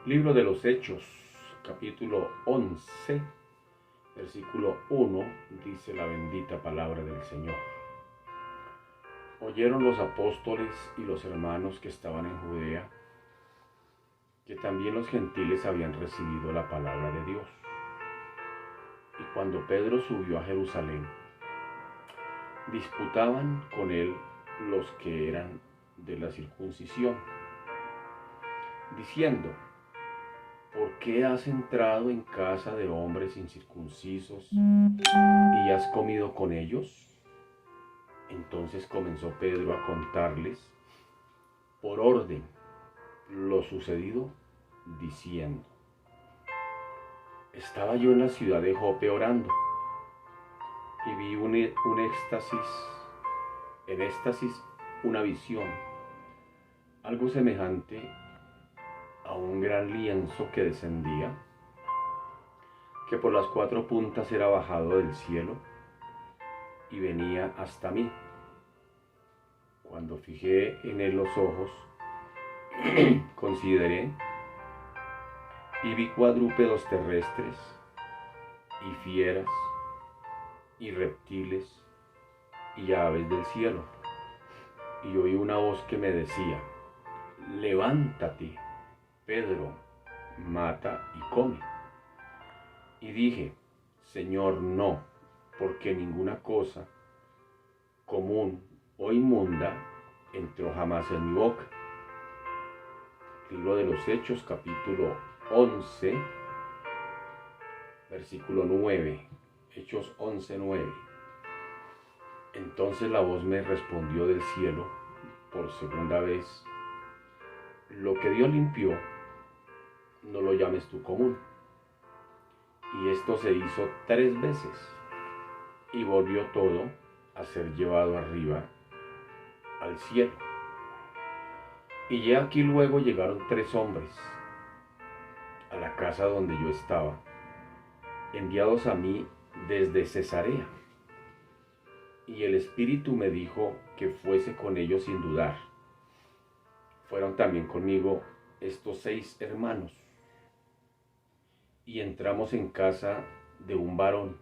Libro de los Hechos, capítulo 11, versículo 1, dice la bendita palabra del Señor. Oyeron los apóstoles y los hermanos que estaban en Judea, que también los gentiles habían recibido la palabra de Dios. Y cuando Pedro subió a Jerusalén, disputaban con él los que eran de la circuncisión, diciendo: ¿por qué has entrado en casa de hombres incircuncisos y has comido con ellos? Entonces comenzó Pedro a contarles por orden lo sucedido, diciendo: estaba yo en la ciudad de Jope orando, y vi en éxtasis una visión, algo semejante a un gran lienzo que descendía, que por las cuatro puntas era bajado del cielo y venía hasta mí. Cuando fijé en él los ojos, consideré y vi cuadrúpedos terrestres y fieras y reptiles y aves del cielo. Y oí una voz que me decía: levántate, Pedro, mata y come. Y dije: Señor, no, porque ninguna cosa común o inmunda entró jamás en mi boca. Libro de los Hechos, capítulo 11, versículo 9. Hechos 11, 9. Entonces la voz me respondió del cielo por segunda vez: lo que Dios limpió, no lo llames tú común. Y esto se hizo 3 veces, y volvió todo a ser llevado arriba al cielo. Y he aquí luego llegaron 3 hombres a la casa donde yo estaba, enviados a mí desde Cesarea. Y el Espíritu me dijo que fuese con ellos sin dudar. Fueron también conmigo estos 6 hermanos. Y entramos en casa de un varón,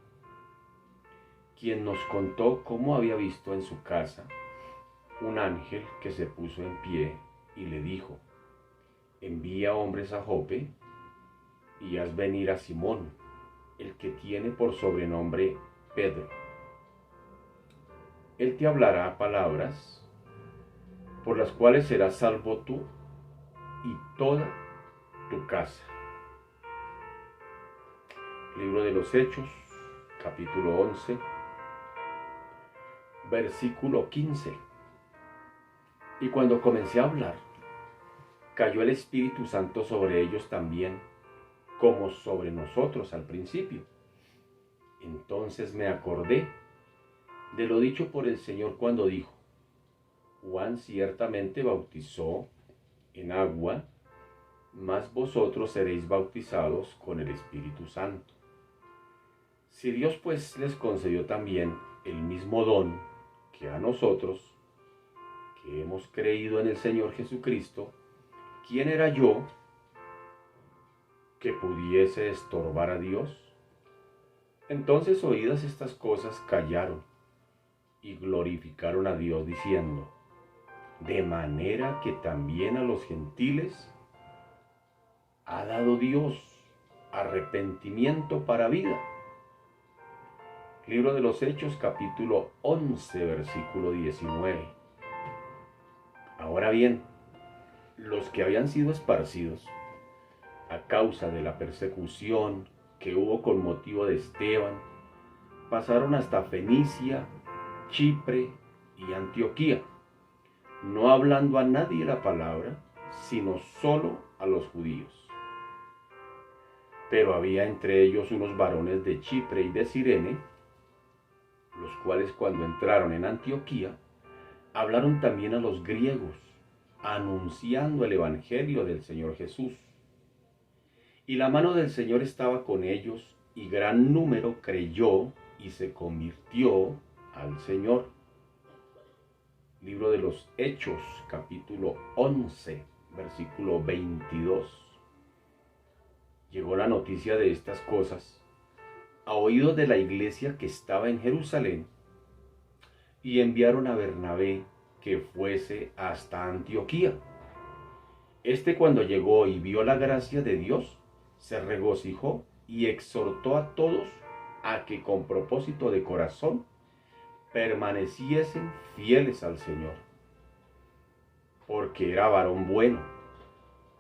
quien nos contó cómo había visto en su casa un ángel que se puso en pie y le dijo: envía hombres a Jope y haz venir a Simón, el que tiene por sobrenombre Pedro. Él te hablará palabras por las cuales serás salvo tú y toda tu casa. Libro de los Hechos, capítulo 11, versículo 15. Y cuando comencé a hablar, cayó el Espíritu Santo sobre ellos también, como sobre nosotros al principio. Entonces me acordé de lo dicho por el Señor cuando dijo: Juan ciertamente bautizó en agua, mas vosotros seréis bautizados con el Espíritu Santo. Si Dios pues les concedió también el mismo don que a nosotros, que hemos creído en el Señor Jesucristo, ¿quién era yo que pudiese estorbar a Dios? Entonces, oídas estas cosas, callaron y glorificaron a Dios diciendo: de manera que también a los gentiles ha dado Dios arrepentimiento para vida. Libro de los Hechos, capítulo 11, versículo 19. Ahora bien, los que habían sido esparcidos a causa de la persecución que hubo con motivo de Esteban, pasaron hasta Fenicia, Chipre y Antioquía, no hablando a nadie la palabra, sino solo a los judíos. Pero había entre ellos unos varones de Chipre y de Cirene, los cuales cuando entraron en Antioquía, hablaron también a los griegos, anunciando el evangelio del Señor Jesús. Y la mano del Señor estaba con ellos, y gran número creyó y se convirtió al Señor. Libro de los Hechos, capítulo 11, versículo 22. llegó la noticia de estas cosas a oídos de la iglesia que estaba en Jerusalén, y enviaron a Bernabé que fuese hasta Antioquía. Este, cuando llegó y vio la gracia de Dios, se regocijó y exhortó a todos a que con propósito de corazón permaneciesen fieles al Señor, porque era varón bueno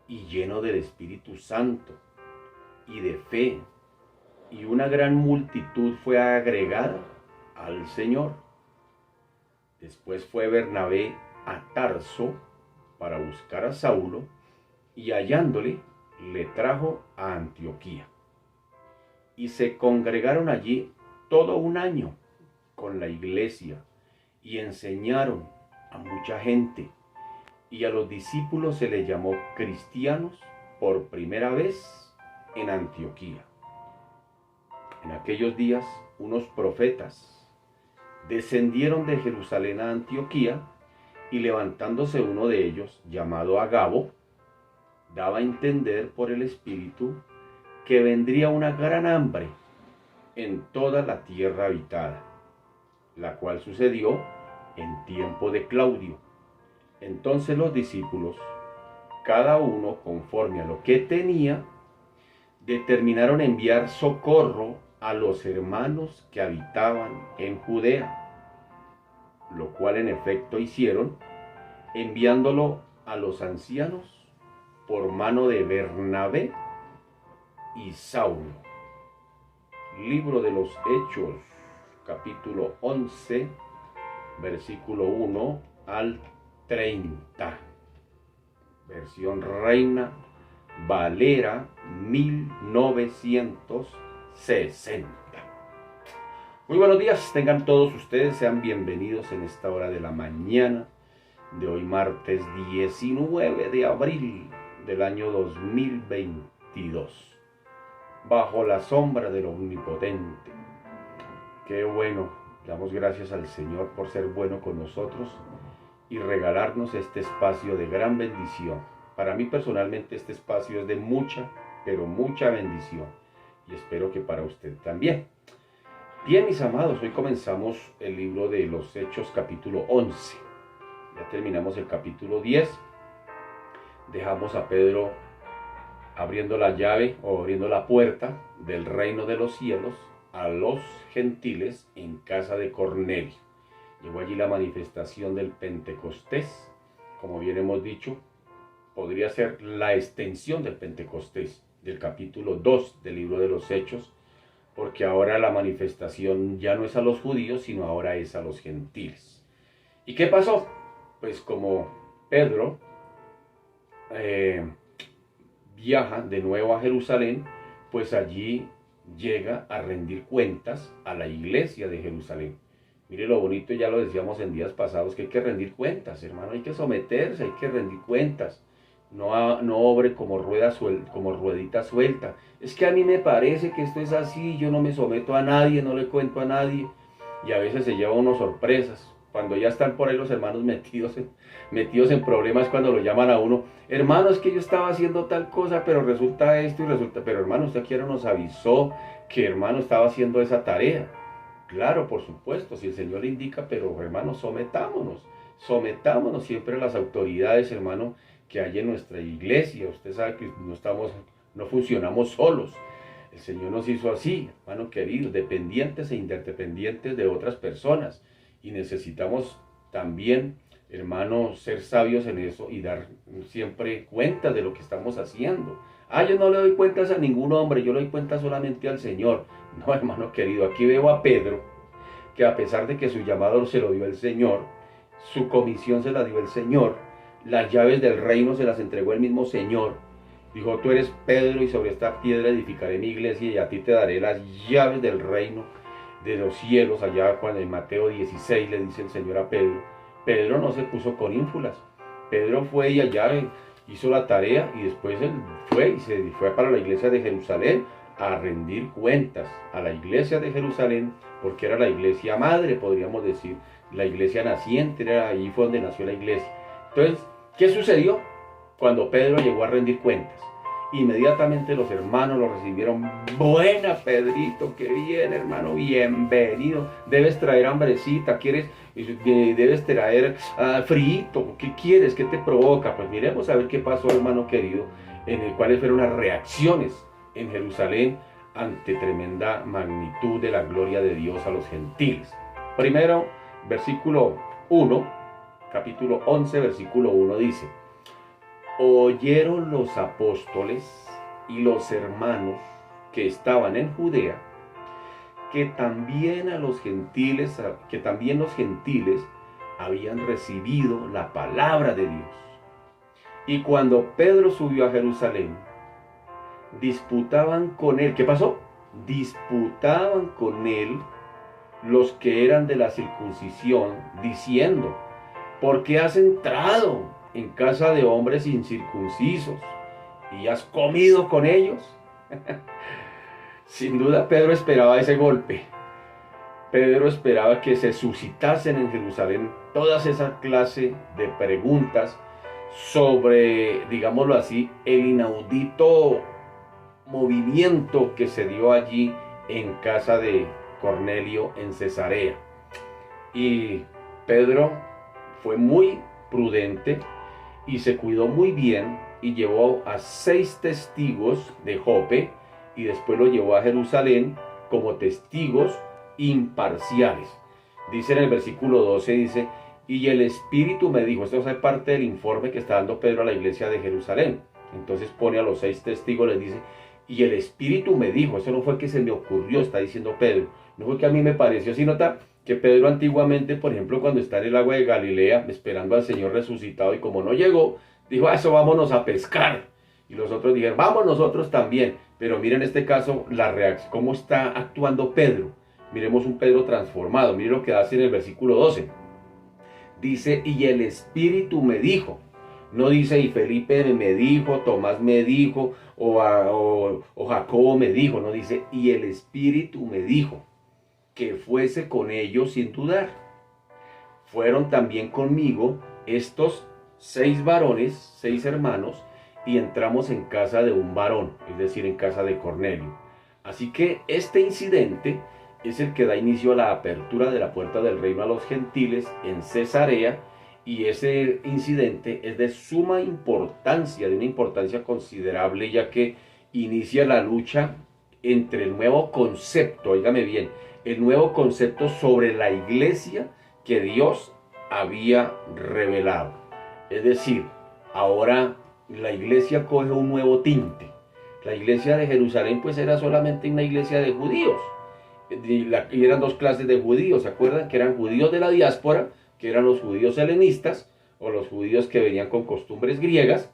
y lleno del Espíritu Santo y de fe, y una gran multitud fue agregada al Señor. Después fue Bernabé a Tarso para buscar a Saulo, y hallándole, le trajo a Antioquía. Y se congregaron allí todo un año con la iglesia, y enseñaron a mucha gente, y a los discípulos se les llamó cristianos por primera vez en Antioquía. En aquellos días, unos profetas descendieron de Jerusalén a Antioquía, y levantándose uno de ellos, llamado Agabo, daba a entender por el Espíritu que vendría una gran hambre en toda la tierra habitada, la cual sucedió en tiempo de Claudio. Entonces los discípulos, cada uno conforme a lo que tenía, determinaron enviar socorro a los hermanos que habitaban en Judea, lo cual en efecto hicieron, enviándolo a los ancianos por mano de Bernabé y Saulo. Libro de los Hechos, capítulo 11, versículo 1 al 30. Versión Reina Valera 1960. Muy buenos días, tengan todos ustedes, sean bienvenidos en esta hora de la mañana de hoy, martes 19 de abril del año 2022, bajo la sombra del Omnipotente. Qué bueno, damos gracias al Señor por ser bueno con nosotros y regalarnos este espacio de gran bendición. Para mí personalmente este espacio es de mucha, pero mucha bendición, y espero que para usted también. Bien, mis amados, hoy comenzamos el libro de los Hechos, capítulo 11. Ya terminamos el capítulo 10. Dejamos a Pedro abriendo la llave o abriendo la puerta del reino de los cielos a los gentiles en casa de Cornelio. Llegó allí la manifestación del Pentecostés. Como bien hemos dicho, podría ser la extensión del Pentecostés, del capítulo 2 del libro de los Hechos, porque ahora la manifestación ya no es a los judíos, sino ahora es a los gentiles. ¿Y qué pasó? Pues como Pedro viaja de nuevo a Jerusalén, pues allí llega a rendir cuentas a la iglesia de Jerusalén. Mire lo bonito, ya lo decíamos en días pasados, que hay que rendir cuentas, hermano, hay que someterse, hay que rendir cuentas. No obre como ruedita suelta. Es que a mí me parece que esto es así, yo no me someto a nadie, no le cuento a nadie. Y a veces se lleva unos sorpresas. Cuando ya están por ahí los hermanos metidos en problemas, cuando lo llaman a uno, hermano, es que yo estaba haciendo tal cosa, pero resulta esto y resulta, pero hermano, usted aquí nos avisó que hermano estaba haciendo esa tarea. Claro, por supuesto, si el Señor le indica, pero hermano, sometámonos siempre a las autoridades, hermano, que hay en nuestra iglesia. Usted sabe que no funcionamos solos. El Señor nos hizo así, hermano querido, dependientes e interdependientes de otras personas. Y necesitamos también, hermano, ser sabios en eso y dar siempre cuenta de lo que estamos haciendo. Yo no le doy cuentas a ningún hombre, yo le doy cuentas solamente al Señor. No, hermano querido, aquí veo a Pedro, que a pesar de que su llamado se lo dio el Señor, su comisión se la dio el Señor, las llaves del reino se las entregó el mismo Señor. Dijo, tú eres Pedro, y sobre esta piedra edificaré mi iglesia, y a ti te daré las llaves del reino de los cielos. Allá cuando en Mateo 16 le dice el Señor a Pedro. Pedro no se puso con ínfulas. Pedro fue y allá hizo la tarea, y después él fue para la iglesia de Jerusalén a rendir cuentas a la iglesia de Jerusalén, porque era la iglesia madre, podríamos decir, la iglesia naciente, ahí fue donde nació la iglesia. Entonces, ¿qué sucedió cuando Pedro llegó a rendir cuentas? Inmediatamente los hermanos lo recibieron. Buena, Pedrito, qué bien, hermano, bienvenido. Debes traer hambrecita, debes traer frito. ¿Qué quieres? ¿Qué te provoca? Pues miremos a ver qué pasó, hermano querido, cuáles fueron las reacciones en Jerusalén ante tremenda magnitud de la gloria de Dios a los gentiles. Primero, versículo 1, capítulo 11, versículo 1 dice: oyeron los apóstoles y los hermanos que estaban en Judea que también los gentiles habían recibido la palabra de Dios. Y cuando Pedro subió a Jerusalén, disputaban con él. ¿Qué pasó? Disputaban con él los que eran de la circuncisión, diciendo: ¿por qué has entrado en casa de hombres incircuncisos y has comido con ellos? Sin duda Pedro esperaba ese golpe. Pedro esperaba que se suscitasen en Jerusalén todas esas clases de preguntas sobre, digámoslo así, el inaudito movimiento que se dio allí en casa de Cornelio en Cesarea. Y Pedro fue muy prudente y se cuidó muy bien y llevó a 6 testigos de Jope y después lo llevó a Jerusalén como testigos imparciales. Dice en el versículo 12, dice: y el Espíritu me dijo. Esto es parte del informe que está dando Pedro a la iglesia de Jerusalén. Entonces pone a los 6 testigos, les dice: y el Espíritu me dijo. Eso no fue que se me ocurrió, está diciendo Pedro. No fue que a mí me pareció, sino que Pedro antiguamente, por ejemplo, cuando está en el agua de Galilea esperando al Señor resucitado, y como no llegó, dijo: eso, vámonos a pescar. Y los otros dijeron: vamos nosotros también. Pero miren en este caso la reacción, cómo está actuando Pedro. Miremos un Pedro transformado. Miren lo que hace en el versículo 12. Dice: y el Espíritu me dijo. No dice: y Felipe me dijo, Tomás me dijo, o Jacobo me dijo. No dice: y el Espíritu me dijo que fuese con ellos sin dudar. Fueron también conmigo estos 6 varones, 6 hermanos, y entramos en casa de un varón, es decir, en casa de Cornelio. Así que este incidente es el que da inicio a la apertura de la puerta del reino a los gentiles en Cesarea, y ese incidente es de suma importancia, de una importancia considerable, ya que inicia la lucha entre el nuevo concepto, óigame bien, el nuevo concepto sobre la iglesia que Dios había revelado. Es decir, ahora la iglesia coge un nuevo tinte. La iglesia de Jerusalén pues era solamente una iglesia de judíos. Y eran 2 clases de judíos, ¿se acuerdan? Que eran judíos de la diáspora, que eran los judíos helenistas, o los judíos que venían con costumbres griegas,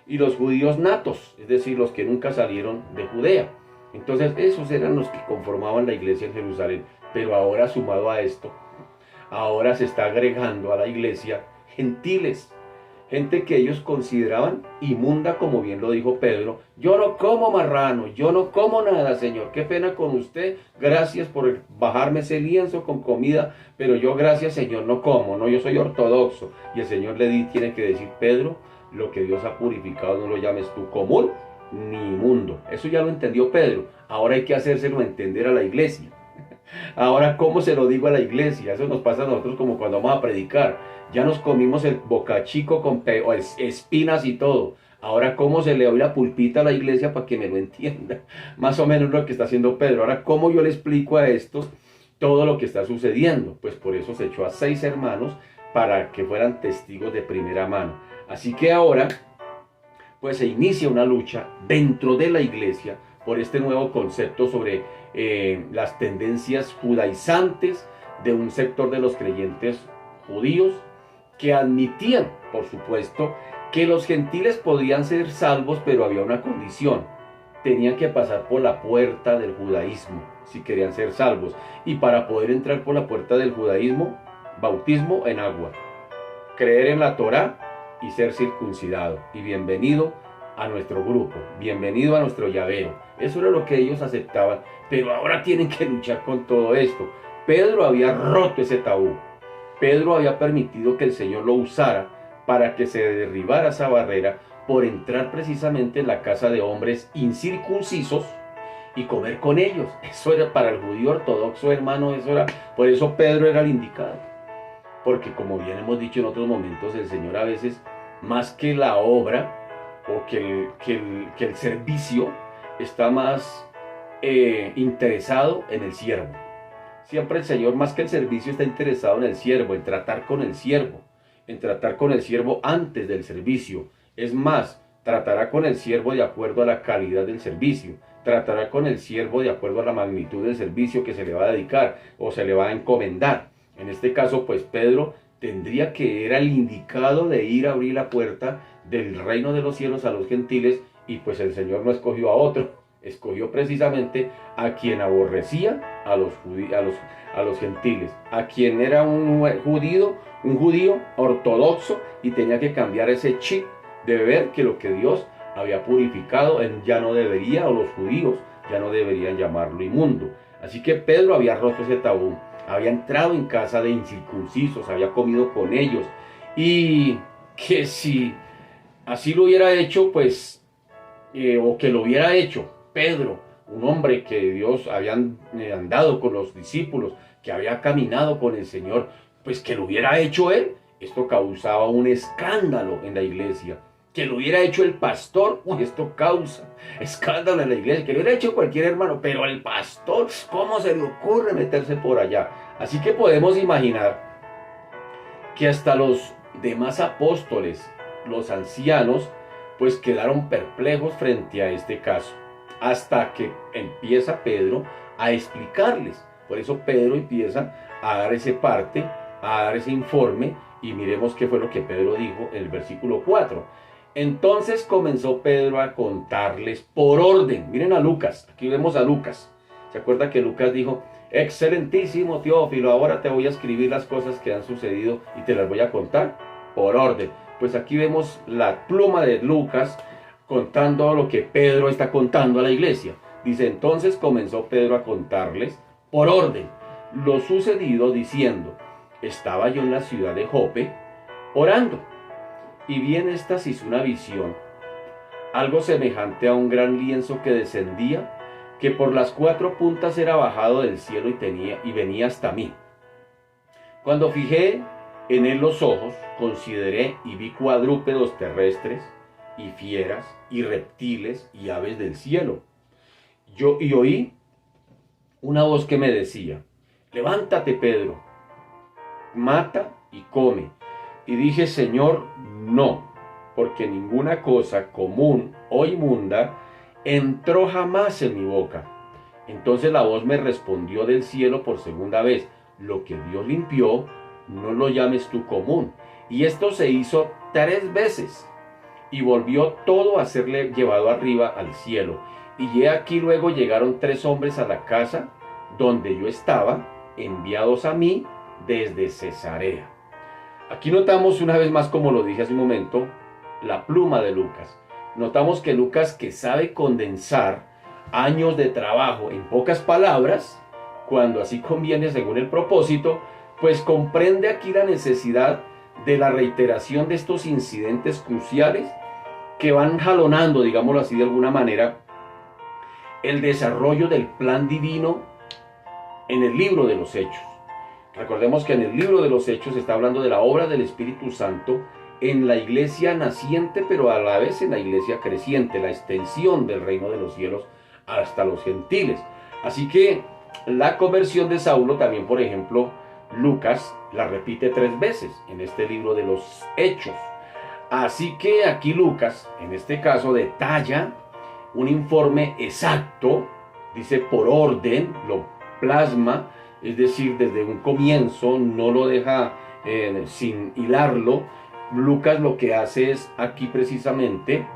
y los judíos natos, es decir, los que nunca salieron de Judea. Entonces esos eran los que conformaban la iglesia en Jerusalén. Pero ahora, sumado a esto, ahora se está agregando a la iglesia gentiles, gente que ellos consideraban inmunda, como bien lo dijo Pedro. Yo no como marrano, yo no como nada, Señor. Qué pena con usted, gracias por bajarme ese lienzo con comida, pero yo, gracias, Señor, no como, no, yo soy ortodoxo. Y el Señor tiene que decir: Pedro, lo que Dios ha purificado no lo llames tú común ni inmundo. Eso ya lo entendió Pedro. Ahora hay que hacérselo entender a la iglesia. Ahora, ¿cómo se lo digo a la iglesia? Eso nos pasa a nosotros como cuando vamos a predicar. Ya nos comimos el bocachico con espinas y todo. Ahora, ¿cómo se le doy la pulpita a la iglesia para que me lo entienda? Más o menos lo que está haciendo Pedro. Ahora, ¿cómo yo le explico a estos todo lo que está sucediendo? Pues por eso se echó a 6 hermanos para que fueran testigos de primera mano. Así que ahora, pues se inicia una lucha dentro de la iglesia por este nuevo concepto sobre las tendencias judaizantes de un sector de los creyentes judíos, que admitían, por supuesto, que los gentiles podían ser salvos, pero había una condición: tenían que pasar por la puerta del judaísmo si querían ser salvos. Y para poder entrar por la puerta del judaísmo, bautismo en agua, creer en la Torá y ser circuncidado. Y bienvenido a nuestro grupo, bienvenido a nuestro llavero. Eso era lo que ellos aceptaban, pero ahora tienen que luchar con todo esto. Pedro había roto ese tabú. Pedro había permitido que el Señor lo usara para que se derribara esa barrera, por entrar precisamente en la casa de hombres incircuncisos y comer con ellos. Eso era para el judío ortodoxo, hermano, eso era, por eso Pedro era el indicado. Porque como bien hemos dicho en otros momentos, el Señor a veces, más que la obra o que el servicio, está más interesado en el siervo. Siempre el Señor, más que el servicio, está interesado en el siervo, en tratar con el siervo, en tratar con el siervo antes del servicio. Es más, tratará con el siervo de acuerdo a la calidad del servicio, tratará con el siervo de acuerdo a la magnitud del servicio que se le va a dedicar o se le va a encomendar. En este caso, pues Pedro tendría que era el indicado de ir a abrir la puerta del reino de los cielos a los gentiles, y pues el Señor no escogió a otro, escogió precisamente a quien aborrecía a los gentiles, a quien era un judío ortodoxo, y tenía que cambiar ese chip de ver que lo que Dios había purificado, él ya no debería, o los judíos ya no deberían llamarlo inmundo. Así que Pedro había roto ese tabú, había entrado en casa de incircuncisos, había comido con ellos, y que si así lo hubiera hecho, pues, o que lo hubiera hecho Pedro, un hombre que Dios había andado con los discípulos, que había caminado con el Señor, pues que lo hubiera hecho él, esto causaba un escándalo en la iglesia. Que lo hubiera hecho el pastor, esto causa escándalo en la iglesia. Que lo hubiera hecho cualquier hermano, pero el pastor, ¿cómo se le ocurre meterse por allá? Así que podemos imaginar que hasta los demás apóstoles, los ancianos, pues quedaron perplejos frente a este caso, hasta que empieza Pedro a explicarles. Por eso Pedro empieza a dar ese parte, a dar ese informe, y miremos qué fue lo que Pedro dijo en el versículo 4. Entonces comenzó Pedro a contarles por orden. Miren a Lucas, aquí vemos a Lucas. ¿Se acuerda que Lucas dijo: excelentísimo Teófilo, ahora te voy a escribir las cosas que han sucedido y te las voy a contar por orden? Pues aquí vemos la pluma de Lucas contando lo que Pedro está contando a la iglesia. Dice: entonces comenzó Pedro a contarles por orden lo sucedido, diciendo: estaba yo en la ciudad de Jope orando, y vi en éxtasis una visión, algo semejante a un gran lienzo que descendía, que por las 4 puntas era bajado del cielo y venía hasta mí. Cuando fijé en él los ojos, consideré y vi cuadrúpedos terrestres, y fieras, y reptiles, y aves del cielo. Y oí una voz que me decía: levántate, Pedro, mata y come. Y dije: Señor, no, porque ninguna cosa común o inmunda entró jamás en mi boca. Entonces la voz me respondió del cielo por segunda vez: lo que Dios limpió, no lo llames tú común. Y esto se hizo 3 veces, y volvió todo a serle llevado arriba al cielo. Y he aquí luego llegaron 3 hombres a la casa donde yo estaba, enviados a mí desde Cesarea. Aquí notamos una vez más, como lo dije hace un momento, la pluma de Lucas. Notamos que Lucas, que sabe condensar años de trabajo en pocas palabras, cuando así conviene según el propósito, pues comprende aquí la necesidad de la reiteración de estos incidentes cruciales que van jalonando, digámoslo así de alguna manera, el desarrollo del plan divino en el libro de los Hechos. Recordemos que en el libro de los Hechos se está hablando de la obra del Espíritu Santo en la iglesia naciente, pero a la vez en la iglesia creciente, la extensión del reino de los cielos hasta los gentiles. Así que la conversión de Saulo también, por ejemplo, Lucas la repite 3 veces en este libro de los Hechos. Así que aquí Lucas, en este caso, detalla un informe exacto, dice por orden, lo plasma, es decir, desde un comienzo, no lo deja sin hilarlo. Lucas lo que hace es aquí precisamente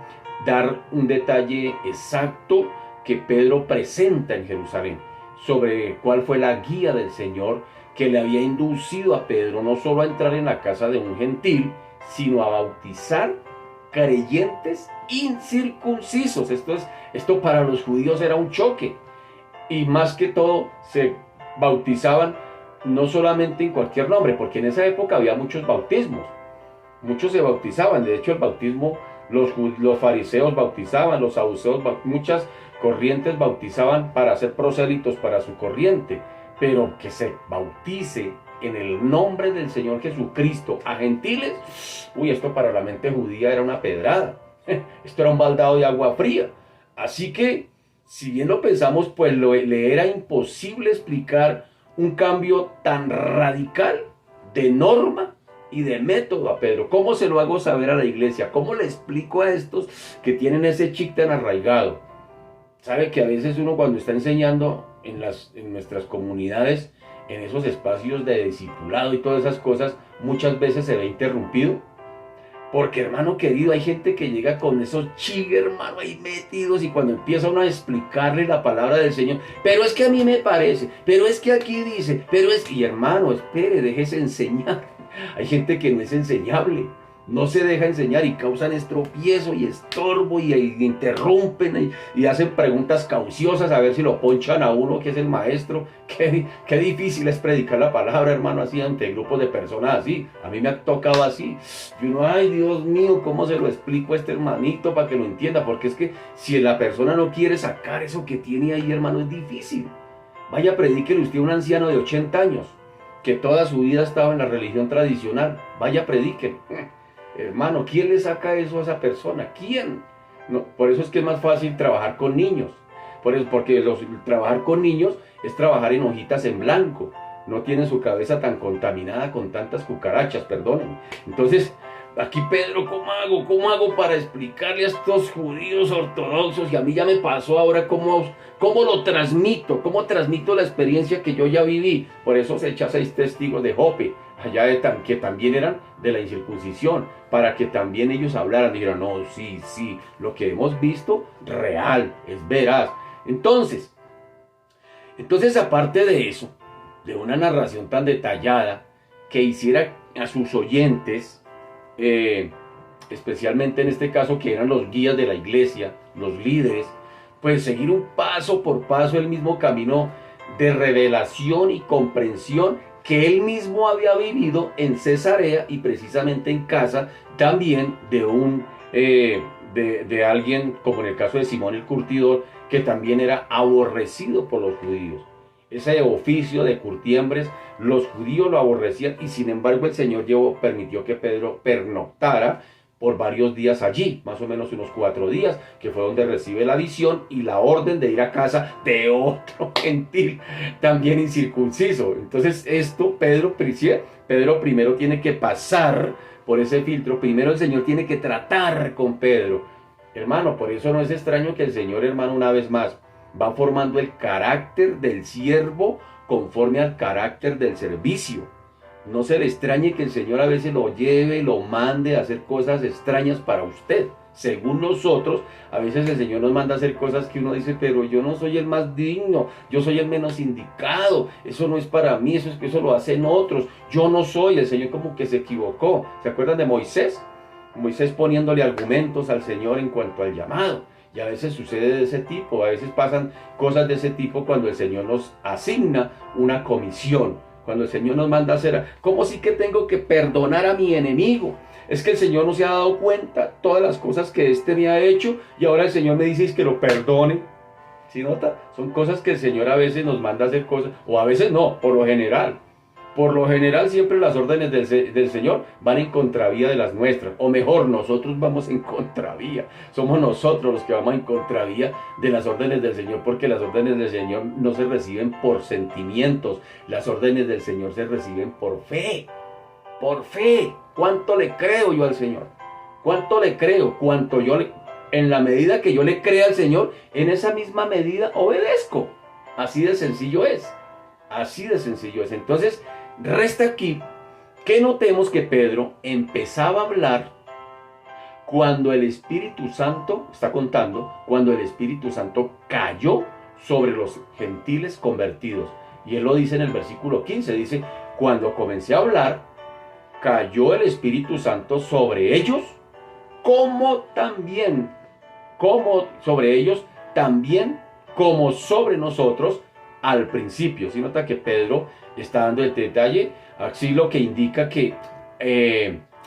dar un detalle exacto que Pedro presenta en Jerusalén, sobre cuál fue la guía del Señor que le había inducido a Pedro no solo a entrar en la casa de un gentil, sino a bautizar creyentes incircuncisos. Esto para los judíos era un choque, y más que todo se bautizaban no solamente en cualquier nombre, porque en esa época había muchos bautismos, muchos se bautizaban. De hecho, el bautismo Los fariseos bautizaban, los saduceos, muchas corrientes bautizaban para ser prosélitos para su corriente, pero que se bautice en el nombre del Señor Jesucristo a gentiles, uy, esto para la mente judía era una pedrada, esto era un baldado de agua fría. Así que, si bien lo pensamos, pues le era imposible explicar un cambio tan radical de norma y de método a Pedro. ¿Cómo se lo hago saber a la iglesia? ¿Cómo le explico a estos que tienen ese chip tan arraigado? Sabe que a veces uno, cuando está enseñando en nuestras comunidades, en esos espacios de discipulado y todas esas cosas, muchas veces se ve interrumpido. Porque, hermano querido, hay gente que llega con esos chigs, hermano, ahí metidos, y cuando empieza uno a explicarle la palabra del Señor, pero es que a mí me parece, pero es que aquí dice, pero es que, y hermano, espere, déjese enseñar. Hay gente que no es enseñable, no se deja enseñar y causan estropiezo y estorbo y interrumpen y hacen preguntas cauciosas a ver si lo ponchan a uno que es el maestro. Qué difícil es predicar la palabra, hermano, así ante grupos de personas así. A mí me ha tocado así. Y uno, ay, Dios mío, ¿cómo se lo explico a este hermanito para que lo entienda? Porque es que si la persona no quiere sacar eso que tiene ahí, hermano, es difícil. Vaya, predíquele usted a un anciano de 80 años que toda su vida estaba en la religión tradicional. Vaya, predíquele. Hermano, ¿quién le saca eso a esa persona? ¿Quién? No, por eso es que es más fácil trabajar con niños. Porque trabajar con niños es trabajar en hojitas en blanco. No tienen su cabeza tan contaminada con tantas cucarachas, perdonen. Entonces, aquí Pedro, ¿cómo hago? ¿Cómo hago para explicarle a estos judíos ortodoxos? Y a mí ya me pasó ahora, ¿cómo lo transmito? ¿Cómo transmito la experiencia que yo ya viví? Por eso se echa 6 testigos de Jope, allá que también eran de la incircuncisión, para que también ellos hablaran, dijeran, no, sí, lo que hemos visto, real, es veraz. Entonces, aparte de eso, de una narración tan detallada, que hiciera a sus oyentes, especialmente en este caso que eran los guías de la iglesia, los líderes, pues seguir un paso por paso el mismo camino de revelación y comprensión que él mismo había vivido en Cesarea y precisamente en casa también de alguien, como en el caso de Simón el curtidor, que también era aborrecido por los judíos. Ese oficio de curtiembres, los judíos lo aborrecían y sin embargo el Señor permitió que Pedro pernoctara por varios días allí, más o menos unos 4 días, que fue donde recibe la visión y la orden de ir a casa de otro gentil, también incircunciso. Entonces Pedro primero tiene que pasar por ese filtro, primero el Señor tiene que tratar con Pedro. Hermano, por eso no es extraño que el Señor, hermano, una vez más, va formando el carácter del siervo conforme al carácter del servicio. No se le extrañe que el Señor a veces lo lleve, lo mande a hacer cosas extrañas para usted. Según nosotros, a veces el Señor nos manda a hacer cosas que uno dice, pero yo no soy el más digno, yo soy el menos indicado, eso no es para mí, eso lo hacen otros, yo no soy. El Señor como que se equivocó. ¿Se acuerdan de Moisés? Moisés poniéndole argumentos al Señor en cuanto al llamado. Y a veces sucede de ese tipo, a veces pasan cosas de ese tipo cuando el Señor nos asigna una comisión. Cuando el Señor nos manda a hacer, ¿cómo sí que tengo que perdonar a mi enemigo? Es que el Señor no se ha dado cuenta todas las cosas que éste me ha hecho y ahora el Señor me dice que lo perdone. ¿Sí nota? Son cosas que el Señor a veces nos manda a hacer cosas, o a veces no, por lo general. Por lo general siempre las órdenes del Señor van en contravía de las nuestras, o mejor, nosotros vamos en contravía. Somos nosotros los que vamos en contravía de las órdenes del Señor, porque las órdenes del Señor no se reciben por sentimientos, las órdenes del Señor se reciben por fe. Por fe. ¿Cuánto le creo yo al Señor? ¿Cuánto le creo? En la medida que yo le crea al Señor, en esa misma medida obedezco. Así de sencillo es. Así de sencillo es. Entonces, resta aquí que notemos que Pedro empezaba a hablar cuando el Espíritu Santo, está contando, cuando el Espíritu Santo cayó sobre los gentiles convertidos. Y él lo dice en el versículo 15, dice, cuando comencé a hablar, cayó el Espíritu Santo sobre ellos, como sobre ellos, también como sobre nosotros, al principio. ¿Sí nota que Pedro está dando el detalle? Así lo que indica que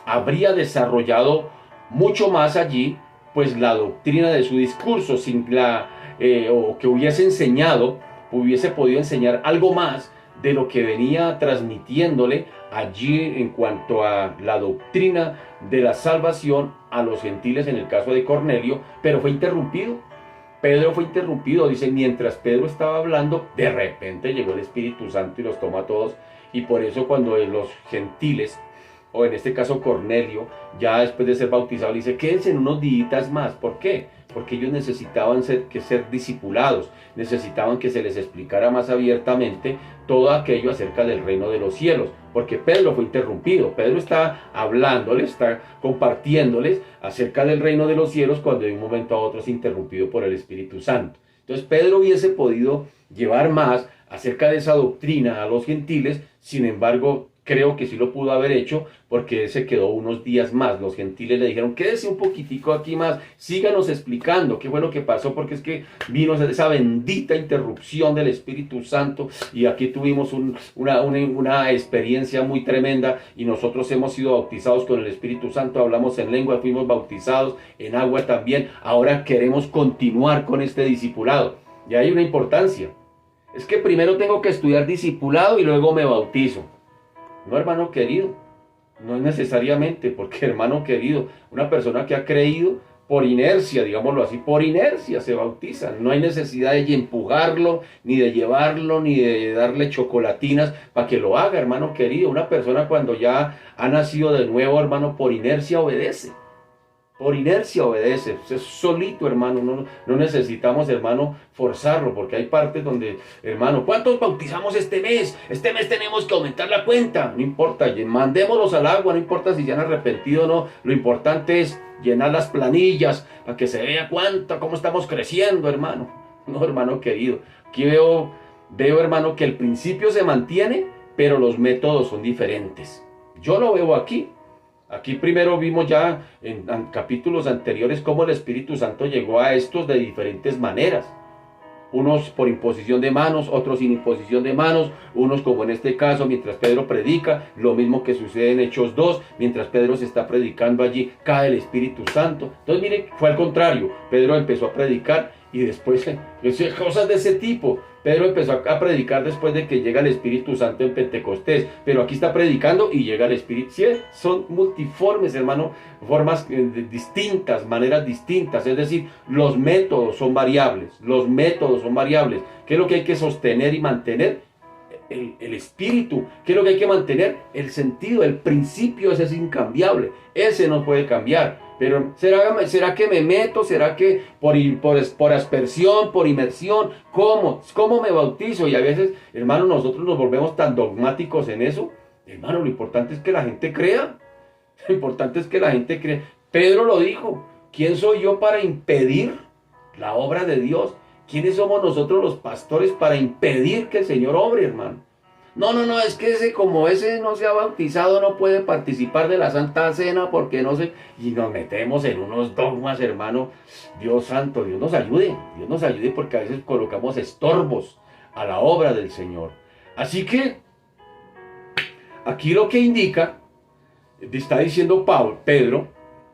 habría desarrollado mucho más allí, pues la doctrina de su discurso, o que hubiese enseñado, hubiese podido enseñar algo más de lo que venía transmitiéndole allí en cuanto a la doctrina de la salvación a los gentiles en el caso de Cornelio, pero fue interrumpido. Pedro fue interrumpido, dice, mientras Pedro estaba hablando, de repente llegó el Espíritu Santo y los toma a todos, y por eso cuando los gentiles, o en este caso Cornelio, ya después de ser bautizado, le dice, quédense en unos días más. ¿Por qué? Porque ellos necesitaban ser discipulados, necesitaban que se les explicara más abiertamente todo aquello acerca del reino de los cielos, porque Pedro fue interrumpido. Pedro está hablándoles, está compartiéndoles acerca del reino de los cielos, cuando de un momento a otro es interrumpido por el Espíritu Santo. Entonces Pedro hubiese podido llevar más acerca de esa doctrina a los gentiles, sin embargo, creo que sí lo pudo haber hecho, porque él se quedó unos días más. Los gentiles le dijeron, quédese un poquitico aquí más, síganos explicando qué fue lo que pasó, porque es que vino esa bendita interrupción del Espíritu Santo, y aquí tuvimos una experiencia muy tremenda, y nosotros hemos sido bautizados con el Espíritu Santo, hablamos en lengua, fuimos bautizados en agua también, ahora queremos continuar con este discipulado. Y hay una importancia, es que primero tengo que estudiar discipulado y luego me bautizo. No, hermano querido, no es necesariamente, porque hermano querido, una persona que ha creído por inercia, digámoslo así, por inercia se bautiza. No hay necesidad de empujarlo, ni de llevarlo, ni de darle chocolatinas para que lo haga, hermano querido. Una persona cuando ya ha nacido de nuevo, hermano, por inercia obedece. Por inercia obedece, es solito, hermano, no necesitamos, hermano, forzarlo, porque hay partes donde, hermano, ¿cuántos bautizamos este mes? Este mes tenemos que aumentar la cuenta, no importa, mandémoslos al agua, no importa si se han arrepentido o no, lo importante es llenar las planillas, para que se vea cómo estamos creciendo, hermano. No, hermano querido, aquí veo, hermano, que el principio se mantiene, pero los métodos son diferentes. Yo lo veo aquí. Aquí primero vimos ya en capítulos anteriores cómo el Espíritu Santo llegó a estos de diferentes maneras. Unos por imposición de manos, otros sin imposición de manos, unos como en este caso mientras Pedro predica, lo mismo que sucede en Hechos 2, mientras Pedro se está predicando allí, cae el Espíritu Santo. Entonces mire, fue al contrario, Pedro empezó a predicar y después cosas de ese tipo. Pedro empezó a predicar después de que llega el Espíritu Santo en Pentecostés, pero aquí está predicando y llega el Espíritu. Sí, son multiformes, hermano, formas distintas, maneras distintas, es decir, los métodos son variables, ¿Qué es lo que hay que sostener y mantener? El espíritu. ¿Qué es lo que hay que mantener? El sentido, el principio, ese es incambiable, ese no puede cambiar. Pero ¿será que me meto? ¿Será que por aspersión, por inmersión? ¿Cómo me bautizo? Y a veces, hermano, nosotros nos volvemos tan dogmáticos en eso. Hermano, lo importante es que la gente crea. Lo importante es que la gente crea. Pedro lo dijo. ¿Quién soy yo para impedir la obra de Dios? ¿Quiénes somos nosotros los pastores para impedir que el Señor obre, hermano? No, es que ese no se ha bautizado, no puede participar de la Santa Cena porque no sé. Y nos metemos en unos dogmas, hermano. Dios santo, Dios nos ayude porque a veces colocamos estorbos a la obra del Señor. Así que, aquí lo que indica, está diciendo Pedro,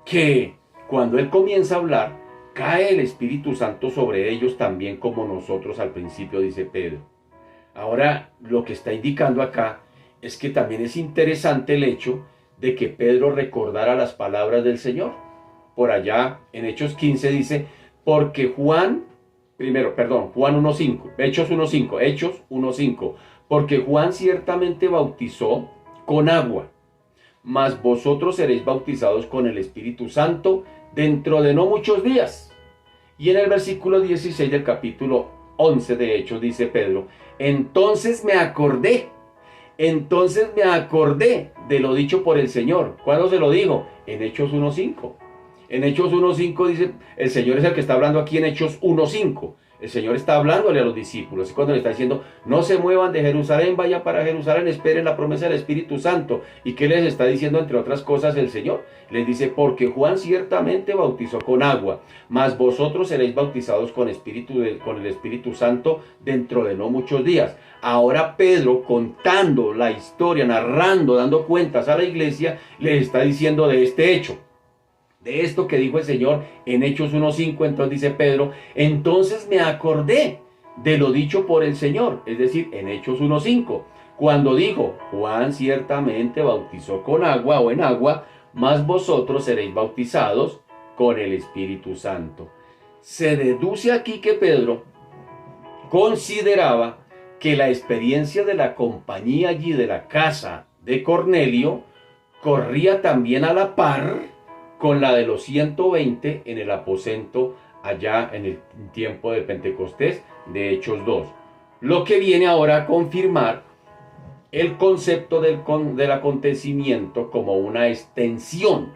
que cuando él comienza a hablar, cae el Espíritu Santo sobre ellos también como nosotros al principio, dice Pedro. Ahora, lo que está indicando acá es que también es interesante el hecho de que Pedro recordara las palabras del Señor. Por allá, en Hechos 15 dice, porque Juan 1.5, Hechos 1.5, porque Juan ciertamente bautizó con agua, mas vosotros seréis bautizados con el Espíritu Santo dentro de no muchos días. Y en el versículo 16 del capítulo 11 de Hechos dice Pedro, entonces me acordé de lo dicho por el Señor. ¿Cuándo se lo dijo? En Hechos 1.5. En Hechos 1.5 dice, el Señor es el que está hablando aquí en Hechos 1.5. El Señor está hablándole a los discípulos, es cuando le está diciendo, no se muevan de Jerusalén, vayan para Jerusalén, esperen la promesa del Espíritu Santo. ¿Y qué les está diciendo, entre otras cosas, el Señor? Les dice, porque Juan ciertamente bautizó con agua, mas vosotros seréis bautizados con el Espíritu Santo dentro de no muchos días. Ahora Pedro, contando la historia, narrando, dando cuentas a la iglesia, les está diciendo de este hecho. de esto que dijo el Señor en Hechos 1:5, entonces dice Pedro, entonces me acordé de lo dicho por el Señor, es decir, en Hechos 1:5, cuando dijo, Juan ciertamente bautizó con agua o en agua, mas vosotros seréis bautizados con el Espíritu Santo. Se deduce aquí que Pedro consideraba que la experiencia de la compañía allí de la casa de Cornelio corría también a la par con la de los 120 en el aposento allá en el tiempo del Pentecostés de Hechos 2. Lo que viene ahora a confirmar el concepto del acontecimiento como una extensión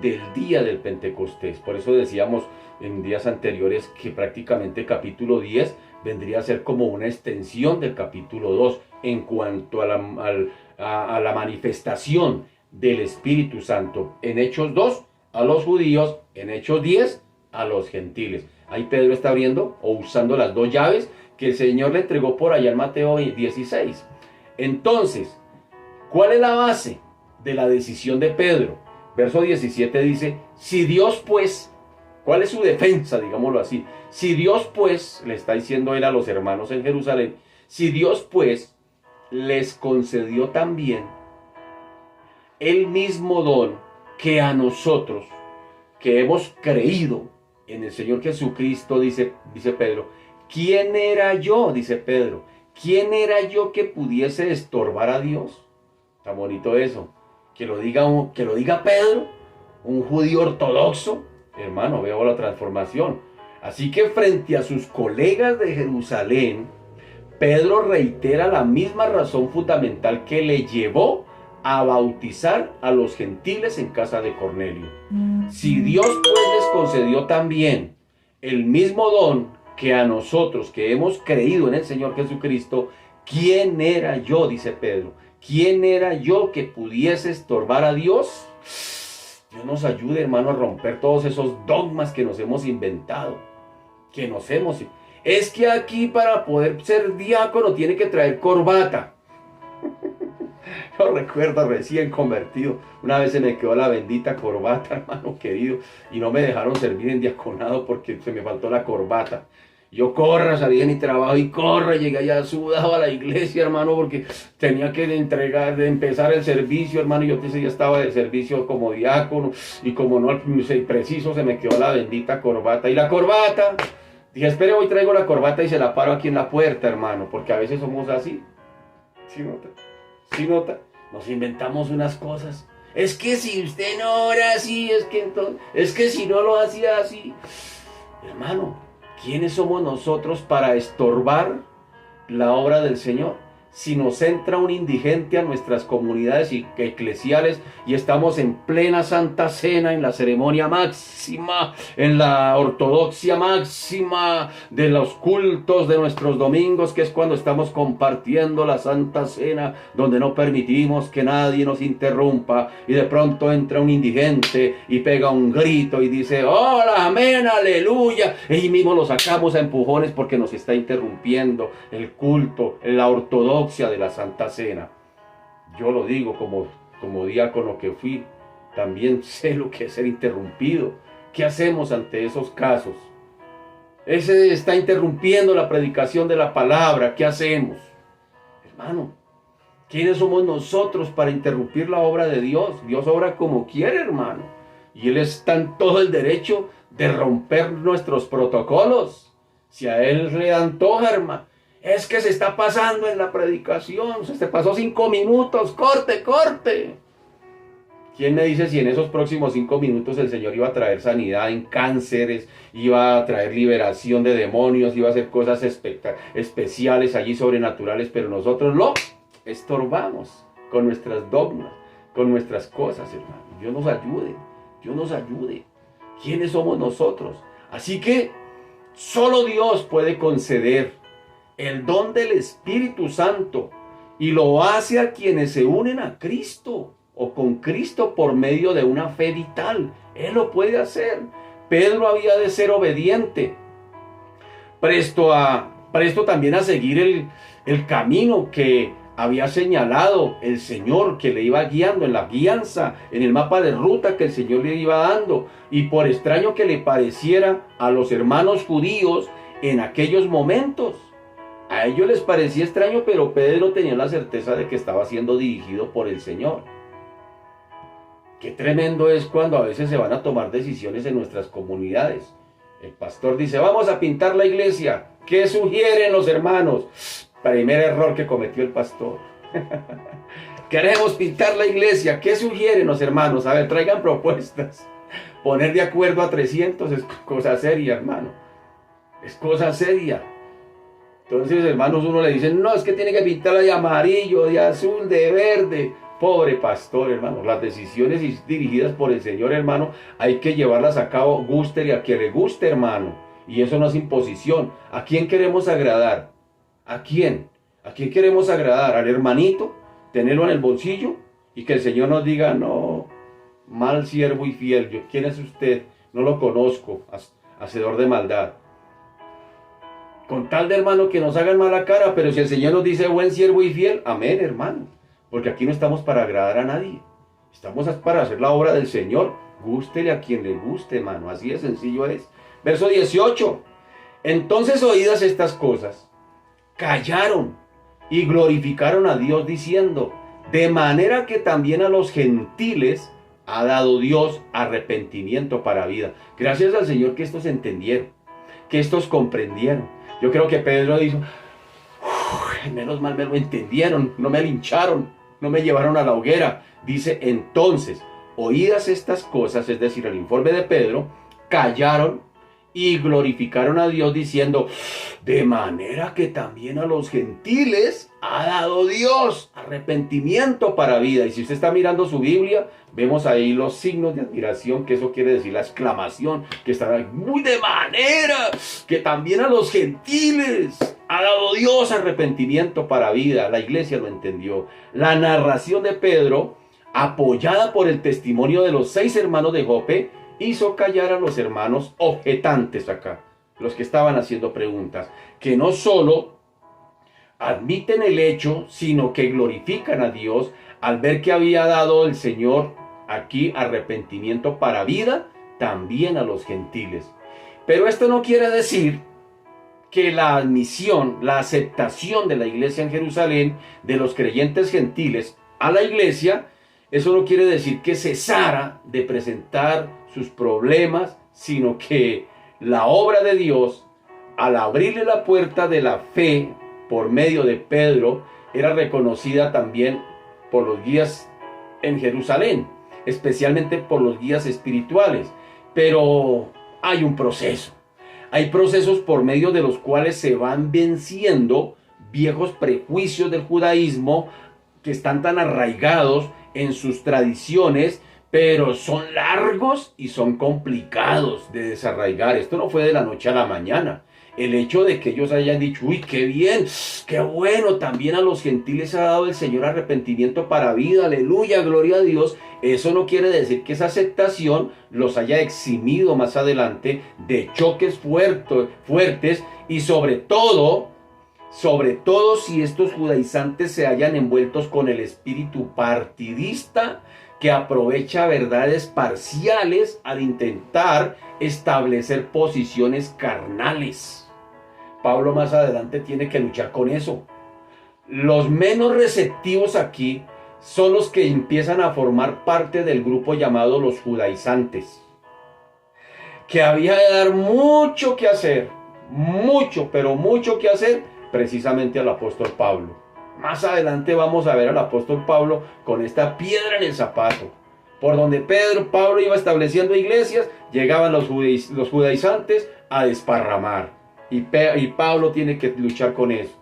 del día del Pentecostés. Por eso decíamos en días anteriores que prácticamente capítulo 10 vendría a ser como una extensión del capítulo 2 en cuanto a la manifestación del Espíritu Santo. En Hechos 2 a los judíos, en Hechos 10 a los gentiles. Ahí Pedro está abriendo o usando las dos llaves que el Señor le entregó por allá en Mateo 16. Entonces, ¿cuál es la base de la decisión de Pedro? Verso 17 dice, si Dios pues, ¿cuál es su defensa, digámoslo así? Si Dios pues, le está diciendo él a los hermanos en Jerusalén, si Dios pues les concedió también el mismo don que a nosotros, que hemos creído en el Señor Jesucristo, dice Pedro, ¿quién era yo? Dice Pedro, ¿quién era yo que pudiese estorbar a Dios? Está bonito eso. Que lo diga Pedro, un judío ortodoxo. Hermano, veo la transformación. Así que frente a sus colegas de Jerusalén, Pedro reitera la misma razón fundamental que le llevó a bautizar a los gentiles en casa de Cornelio. Si Dios pues les concedió también el mismo don que a nosotros que hemos creído en el Señor Jesucristo, ¿quién era yo? Dice Pedro. ¿Quién era yo que pudiese estorbar a Dios? Dios nos ayude, hermano, a romper todos esos dogmas que nos hemos inventado. Es que aquí para poder ser diácono tiene que traer corbata. Yo recuerdo recién convertido, una vez se me quedó la bendita corbata, hermano querido, y no me dejaron servir en diaconado porque se me faltó la corbata. Yo salí de mi trabajo y llegué allá sudado a la iglesia, hermano, porque tenía que empezar el servicio, hermano, y yo ya estaba de servicio como diácono, y como no preciso se me quedó la bendita corbata. Y la corbata, dije, espere, hoy traigo la corbata y se la paro aquí en la puerta, hermano, porque a veces somos así. ¿Sí nota? ¿Sí nota? Nos inventamos unas cosas. Es que si usted no ora así, es que si no lo hacía así. Hermano, ¿quiénes somos nosotros para estorbar la obra del Señor? Si nos entra un indigente a nuestras comunidades eclesiales y estamos en plena Santa Cena, en la ceremonia máxima, en la ortodoxia máxima de los cultos de nuestros domingos, que es cuando estamos compartiendo la Santa Cena, donde no permitimos que nadie nos interrumpa, y de pronto entra un indigente y pega un grito y dice, hola, amén, aleluya, y mismo lo sacamos a empujones porque nos está interrumpiendo el culto, la ortodoxia de la Santa Cena. Yo lo digo como diácono que fui, también sé lo que es ser interrumpido. ¿Qué hacemos ante esos casos? Ese está interrumpiendo la predicación de la palabra. ¿Qué hacemos? Hermano, ¿quiénes somos nosotros para interrumpir la obra de Dios? Dios obra como quiere, hermano, y Él está en todo el derecho de romper nuestros protocolos si a Él le antoja, hermano. Es que se está pasando en la predicación, se pasó 5 minutos, corte. ¿Quién me dice si en esos próximos 5 minutos el Señor iba a traer sanidad en cánceres, iba a traer liberación de demonios, iba a hacer cosas especiales allí, sobrenaturales, pero nosotros lo estorbamos con nuestras dogmas, con nuestras cosas, hermano? Dios nos ayude. ¿Quiénes somos nosotros? Así que solo Dios puede conceder el don del Espíritu Santo, y lo hace a quienes se unen a Cristo o con Cristo por medio de una fe vital. Él lo puede hacer. Pedro había de ser obediente, presto también a seguir el camino que había señalado el Señor que le iba guiando en la guianza, en el mapa de ruta que el Señor le iba dando. Y por extraño que le pareciera a los hermanos judíos en aquellos momentos, a ellos les parecía extraño, pero Pedro tenía la certeza de que estaba siendo dirigido por el Señor. Qué tremendo es cuando a veces se van a tomar decisiones en nuestras comunidades. El pastor dice, vamos a pintar la iglesia. ¿Qué sugieren los hermanos? Primer error que cometió el pastor. Queremos pintar la iglesia. ¿Qué sugieren los hermanos? A ver, traigan propuestas. Poner de acuerdo a 300 es cosa seria, hermano. Es cosa seria. Entonces, hermanos, uno le dice, no, es que tiene que pintarla de amarillo, de azul, de verde. Pobre pastor, hermano. Las decisiones dirigidas por el Señor, hermano, hay que llevarlas a cabo, guste y a quien le guste, hermano. Y eso no es imposición. ¿A quién queremos agradar? ¿A quién? ¿A quién queremos agradar? ¿Al hermanito? ¿Tenerlo en el bolsillo? Y que el Señor nos diga, no, mal siervo y fiel. ¿Quién es usted? No lo conozco, hacedor de maldad. Con tal de, hermano, que nos hagan mala cara, pero si el Señor nos dice buen siervo y fiel, amén, hermano. Porque aquí no estamos para agradar a nadie. Estamos para hacer la obra del Señor. Gústele a quien le guste, hermano. Así de sencillo es. Verso 18. Entonces, oídas estas cosas, callaron y glorificaron a Dios diciendo, de manera que también a los gentiles ha dado Dios arrepentimiento para vida. Gracias al Señor que estos entendieron, que estos comprendieron. Yo creo que Pedro dijo, menos mal me lo entendieron, no me lincharon, no me llevaron a la hoguera. Dice, entonces, oídas estas cosas, es decir, el informe de Pedro, callaron y glorificaron a Dios diciendo, de manera que también a los gentiles ha dado Dios arrepentimiento para vida. Y si usted está mirando su Biblia, vemos ahí los signos de admiración, que eso quiere decir la exclamación, que está muy de manera que también a los gentiles ha dado Dios arrepentimiento para vida. La iglesia lo entendió. La narración de Pedro, apoyada por el testimonio de los 6 hermanos de Jope, hizo callar a los hermanos objetantes acá, los que estaban haciendo preguntas, que no solo admiten el hecho, sino que glorifican a Dios al ver que había dado el Señor aquí arrepentimiento para vida también a los gentiles. Pero esto no quiere decir que la admisión, la aceptación de la iglesia en Jerusalén, de los creyentes gentiles a la iglesia, eso no quiere decir que cesara de presentar sus problemas, sino que la obra de Dios, al abrirle la puerta de la fe por medio de Pedro, era reconocida también por los guías en Jerusalén, especialmente por los guías espirituales. Pero hay un proceso. Hay procesos por medio de los cuales se van venciendo viejos prejuicios del judaísmo que están tan arraigados en sus tradiciones, pero son largos y son complicados de desarraigar. Esto no fue de la noche a la mañana. El hecho de que ellos hayan dicho, uy, qué bien, qué bueno, también a los gentiles ha dado el Señor arrepentimiento para vida, aleluya, gloria a Dios. Eso no quiere decir que esa aceptación los haya eximido más adelante de choques fuertes y sobre todo si estos judaizantes se hayan envueltos con el espíritu partidista que aprovecha verdades parciales al intentar establecer posiciones carnales. Pablo más adelante tiene que luchar con eso. Los menos receptivos aquí son los que empiezan a formar parte del grupo llamado los judaizantes, que había de dar mucho que hacer, mucho, pero mucho que hacer, precisamente al apóstol Pablo. Más adelante vamos a ver al apóstol Pablo con esta piedra en el zapato. Por donde Pablo iba estableciendo iglesias, llegaban los judaizantes a desparramar. Y Pablo tiene que luchar con eso,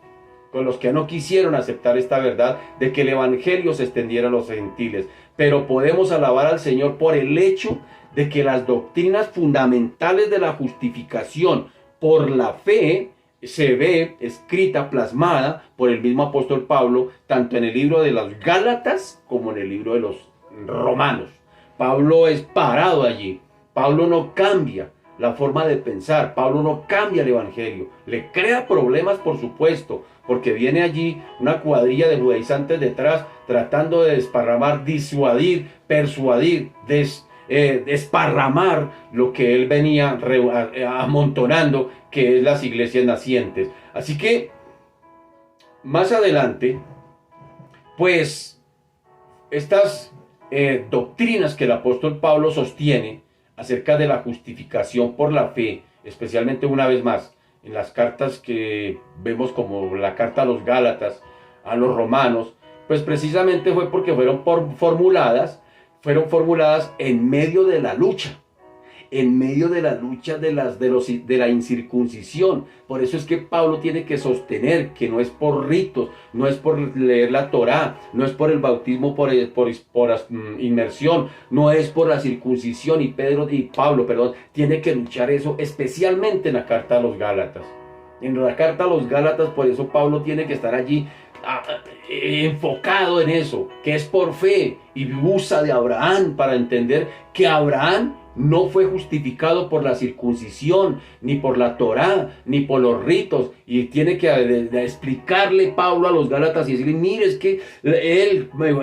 con los que no quisieron aceptar esta verdad de que el evangelio se extendiera a los gentiles. Pero podemos alabar al Señor por el hecho de que las doctrinas fundamentales de la justificación por la fe se ve escrita, plasmada por el mismo apóstol Pablo, tanto en el libro de los Gálatas como en el libro de los Romanos. Pablo es parado allí. Pablo no cambia la forma de pensar. Pablo no cambia el evangelio, le crea problemas, por supuesto, porque viene allí una cuadrilla de judaizantes detrás tratando de desparramar, disuadir, persuadir, desparramar lo que él venía amontonando, que es las iglesias nacientes. Así que más adelante, pues estas doctrinas que el apóstol Pablo sostiene acerca de la justificación por la fe, especialmente una vez más en las cartas que vemos como la carta a los Gálatas, a los Romanos, pues precisamente fue porque fueron formuladas en medio de la lucha, de la incircuncisión. Por eso es que Pablo tiene que sostener que no es por ritos, no es por leer la Torá, no es por el bautismo por inmersión, no es por la circuncisión, y Pablo, tiene que luchar eso, especialmente en la carta a los Gálatas. En la carta a los Gálatas, por eso Pablo tiene que estar allí enfocado en eso, que es por fe, y usa de Abraham para entender que Abraham no fue justificado por la circuncisión, ni por la Torá, ni por los ritos, y tiene que explicarle Pablo a los Gálatas y decirle, mire, es que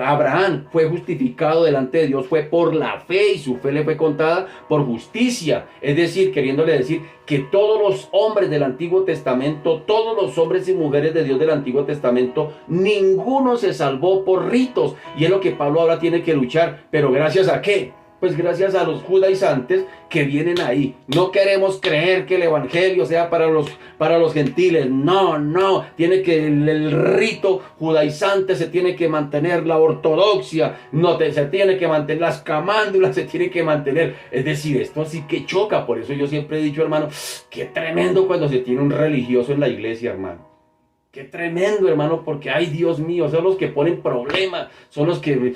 Abraham fue justificado delante de Dios, fue por la fe, y su fe le fue contada por justicia. Es decir, queriéndole decir que todos los hombres del Antiguo Testamento, todos los hombres y mujeres de Dios del Antiguo Testamento, ninguno se salvó por ritos, y es lo que Pablo ahora tiene que luchar. ¿Pero gracias a qué? Pues gracias a los judaizantes que vienen ahí. No queremos creer que el evangelio sea para los gentiles. No. Tiene que el rito judaizante se tiene que mantener, la ortodoxia se tiene que mantener, las camándulas se tienen que mantener. Es decir, esto sí que choca. Por eso yo siempre he dicho, hermano, qué tremendo cuando se tiene un religioso en la iglesia, hermano. Qué tremendo, hermano, porque, ay, Dios mío, son los que ponen problemas, son los que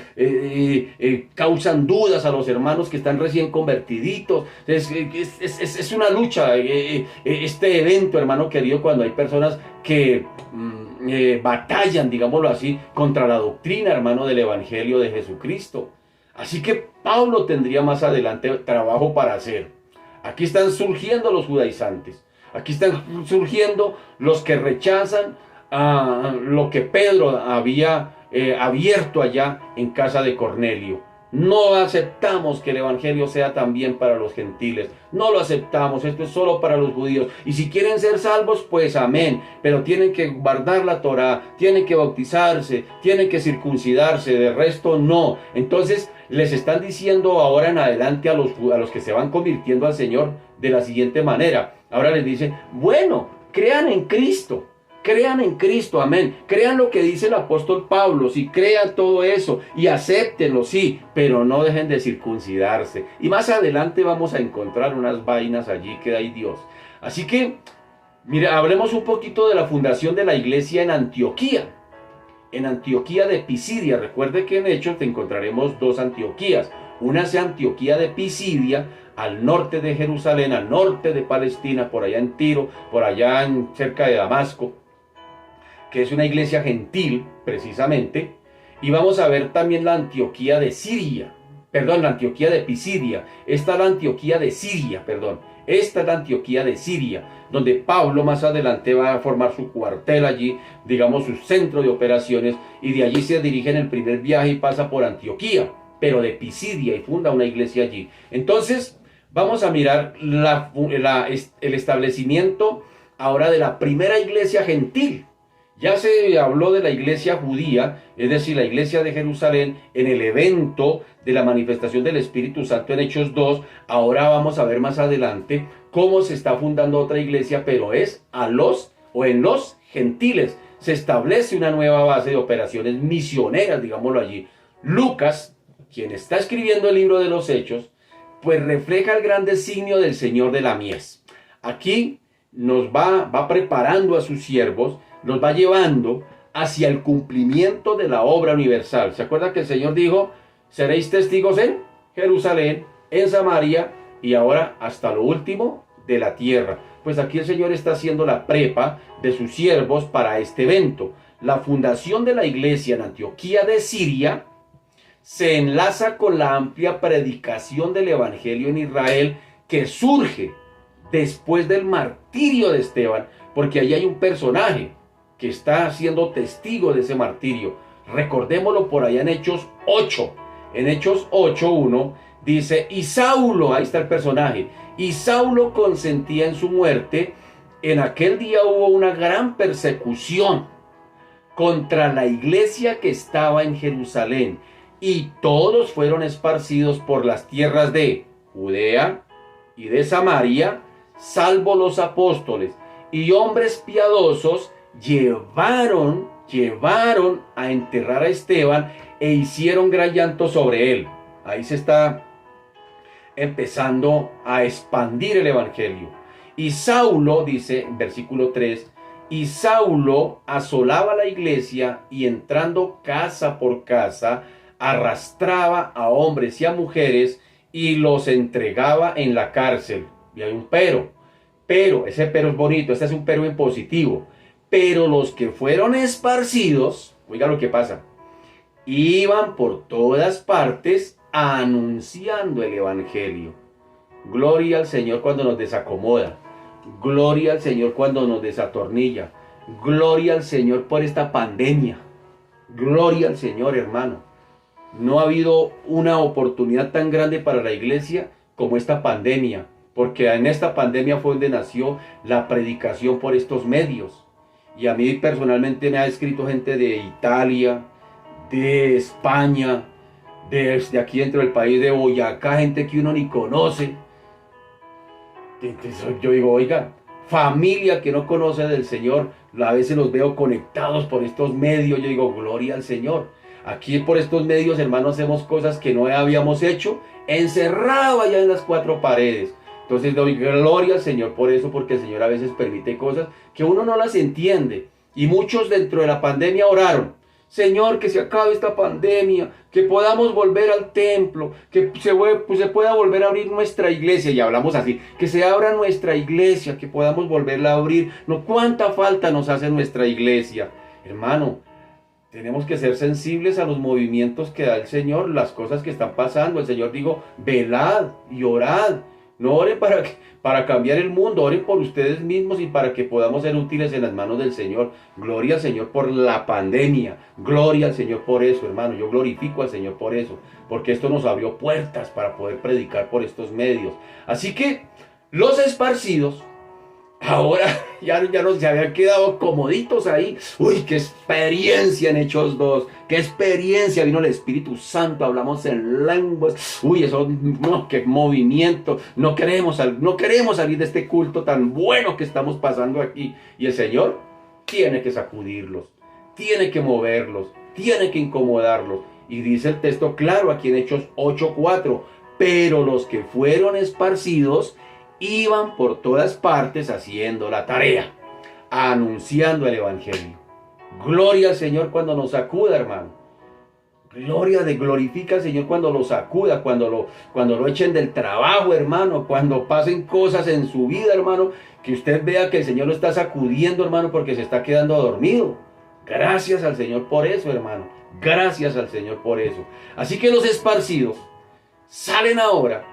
causan dudas a los hermanos que están recién convertiditos. Es una lucha, este evento, hermano querido, cuando hay personas que batallan, digámoslo así, contra la doctrina, hermano, del Evangelio de Jesucristo. Así que Pablo tendría más adelante trabajo para hacer. Aquí están surgiendo los judaizantes. Aquí están surgiendo los que rechazan lo que Pedro había abierto allá en casa de Cornelio. No aceptamos que el evangelio sea también para los gentiles. No lo aceptamos. Esto es solo para los judíos. Y si quieren ser salvos, pues amén. Pero tienen que guardar la Torá, tienen que bautizarse, tienen que circuncidarse. De resto, no. Entonces, les están diciendo ahora en adelante a los que se van convirtiendo al Señor de la siguiente manera. Ahora les dicen, bueno, crean en Cristo. Crean en Cristo, amén. Crean lo que dice el apóstol Pablo, sí, crean todo eso y acéptenlo, sí, pero no dejen de circuncidarse. Y más adelante vamos a encontrar unas vainas allí que hay Dios. Así que, mira, hablemos un poquito de la fundación de la iglesia en Antioquía de Pisidia. Recuerde que en Hechos te encontraremos dos Antioquías. Una es Antioquía de Pisidia, al norte de Jerusalén, al norte de Palestina, por allá en Tiro, por allá cerca de Damasco, que es una iglesia gentil, precisamente. Y vamos a ver también la Antioquía de Siria, la Antioquía de Pisidia. Esta es la Antioquía de Siria, Esta es la Antioquía de Siria, donde Pablo más adelante va a formar su cuartel allí, digamos su centro de operaciones, y de allí se dirige en el primer viaje y pasa por Antioquía, pero de Pisidia, y funda una iglesia allí. Entonces, vamos a mirar el establecimiento ahora de la primera iglesia gentil. Ya se habló de la iglesia judía, es decir, la iglesia de Jerusalén, en el evento de la manifestación del Espíritu Santo en Hechos 2. Ahora vamos a ver más adelante cómo se está fundando otra iglesia, pero es en los gentiles. Se establece una nueva base de operaciones misioneras, digámoslo allí. Lucas, quien está escribiendo el libro de los Hechos, pues refleja el gran designio del Señor de la mies. Aquí nos va preparando a sus siervos, nos va llevando hacia el cumplimiento de la obra universal. ¿Se acuerda que el Señor dijo, seréis testigos en Jerusalén, en Samaria y ahora hasta lo último de la tierra? Pues aquí el Señor está haciendo la prepa de sus siervos para este evento. La fundación de la iglesia en Antioquía de Siria se enlaza con la amplia predicación del evangelio en Israel que surge después del martirio de Esteban, porque ahí hay un personaje que está siendo testigo de ese martirio. Recordémoslo por allá en Hechos 8. En Hechos 8:1 dice, y Saulo, ahí está el personaje, y Saulo consentía en su muerte. En aquel día hubo una gran persecución contra la iglesia que estaba en Jerusalén, y todos fueron esparcidos por las tierras de Judea y de Samaria, salvo los apóstoles, y hombres piadosos llevaron a enterrar a Esteban e hicieron gran llanto sobre él. Ahí se está empezando a expandir el evangelio. Y Saulo, dice en versículo 3, y Saulo asolaba la iglesia y entrando casa por casa, arrastraba a hombres y a mujeres y los entregaba en la cárcel. Y hay un pero, ese pero es bonito, este es un pero en positivo. Pero los que fueron esparcidos, oiga lo que pasa, iban por todas partes anunciando el evangelio. Gloria al Señor cuando nos desacomoda. Gloria al Señor cuando nos desatornilla. Gloria al Señor por esta pandemia. Gloria al Señor, hermano. No ha habido una oportunidad tan grande para la iglesia como esta pandemia, porque en esta pandemia fue donde nació la predicación por estos medios. Y a mí personalmente me ha escrito gente de Italia, de España, desde aquí dentro del país de Boyacá, gente que uno ni conoce. Entonces yo digo, oiga, familia que no conoce del Señor, a veces los veo conectados por estos medios. Yo digo, gloria al Señor. Aquí por estos medios, hermanos, hacemos cosas que no habíamos hecho, encerrado allá en las cuatro paredes. Entonces doy gloria al Señor por eso, porque el Señor a veces permite cosas que uno no las entiende. Y muchos dentro de la pandemia oraron, Señor, que se acabe esta pandemia, que podamos volver al templo, que se pueda volver a abrir nuestra iglesia. Y hablamos así, que se abra nuestra iglesia, que podamos volverla a abrir. No, cuánta falta nos hace nuestra iglesia. Hermano, tenemos que ser sensibles a los movimientos que da el Señor, las cosas que están pasando. El Señor dijo, velad y orad. No oren para cambiar el mundo, oren por ustedes mismos y para que podamos ser útiles en las manos del Señor. Gloria al Señor por la pandemia, gloria al Señor por eso, hermano. Yo glorifico al Señor por eso, porque esto nos abrió puertas para poder predicar por estos medios. Así que los esparcidos ahora ya no se habían quedado comoditos ahí. Uy, qué experiencia en Hechos 2. Qué experiencia. Vino el Espíritu Santo. Hablamos en lenguas. Uy, eso, no, qué movimiento. No queremos salir de este culto tan bueno que estamos pasando aquí. Y el Señor tiene que sacudirlos. Tiene que moverlos. Tiene que incomodarlos. Y dice el texto claro aquí en Hechos 8:4. Pero los que fueron esparcidos iban por todas partes haciendo la tarea, anunciando el evangelio. Gloria al Señor cuando nos sacuda, hermano. Glorifica al Señor cuando lo sacuda, cuando lo echen del trabajo, hermano, cuando pasen cosas en su vida, hermano, que usted vea que el Señor lo está sacudiendo, hermano, porque se está quedando dormido. Gracias al Señor por eso, hermano. Gracias al Señor por eso. Así que los esparcidos salen ahora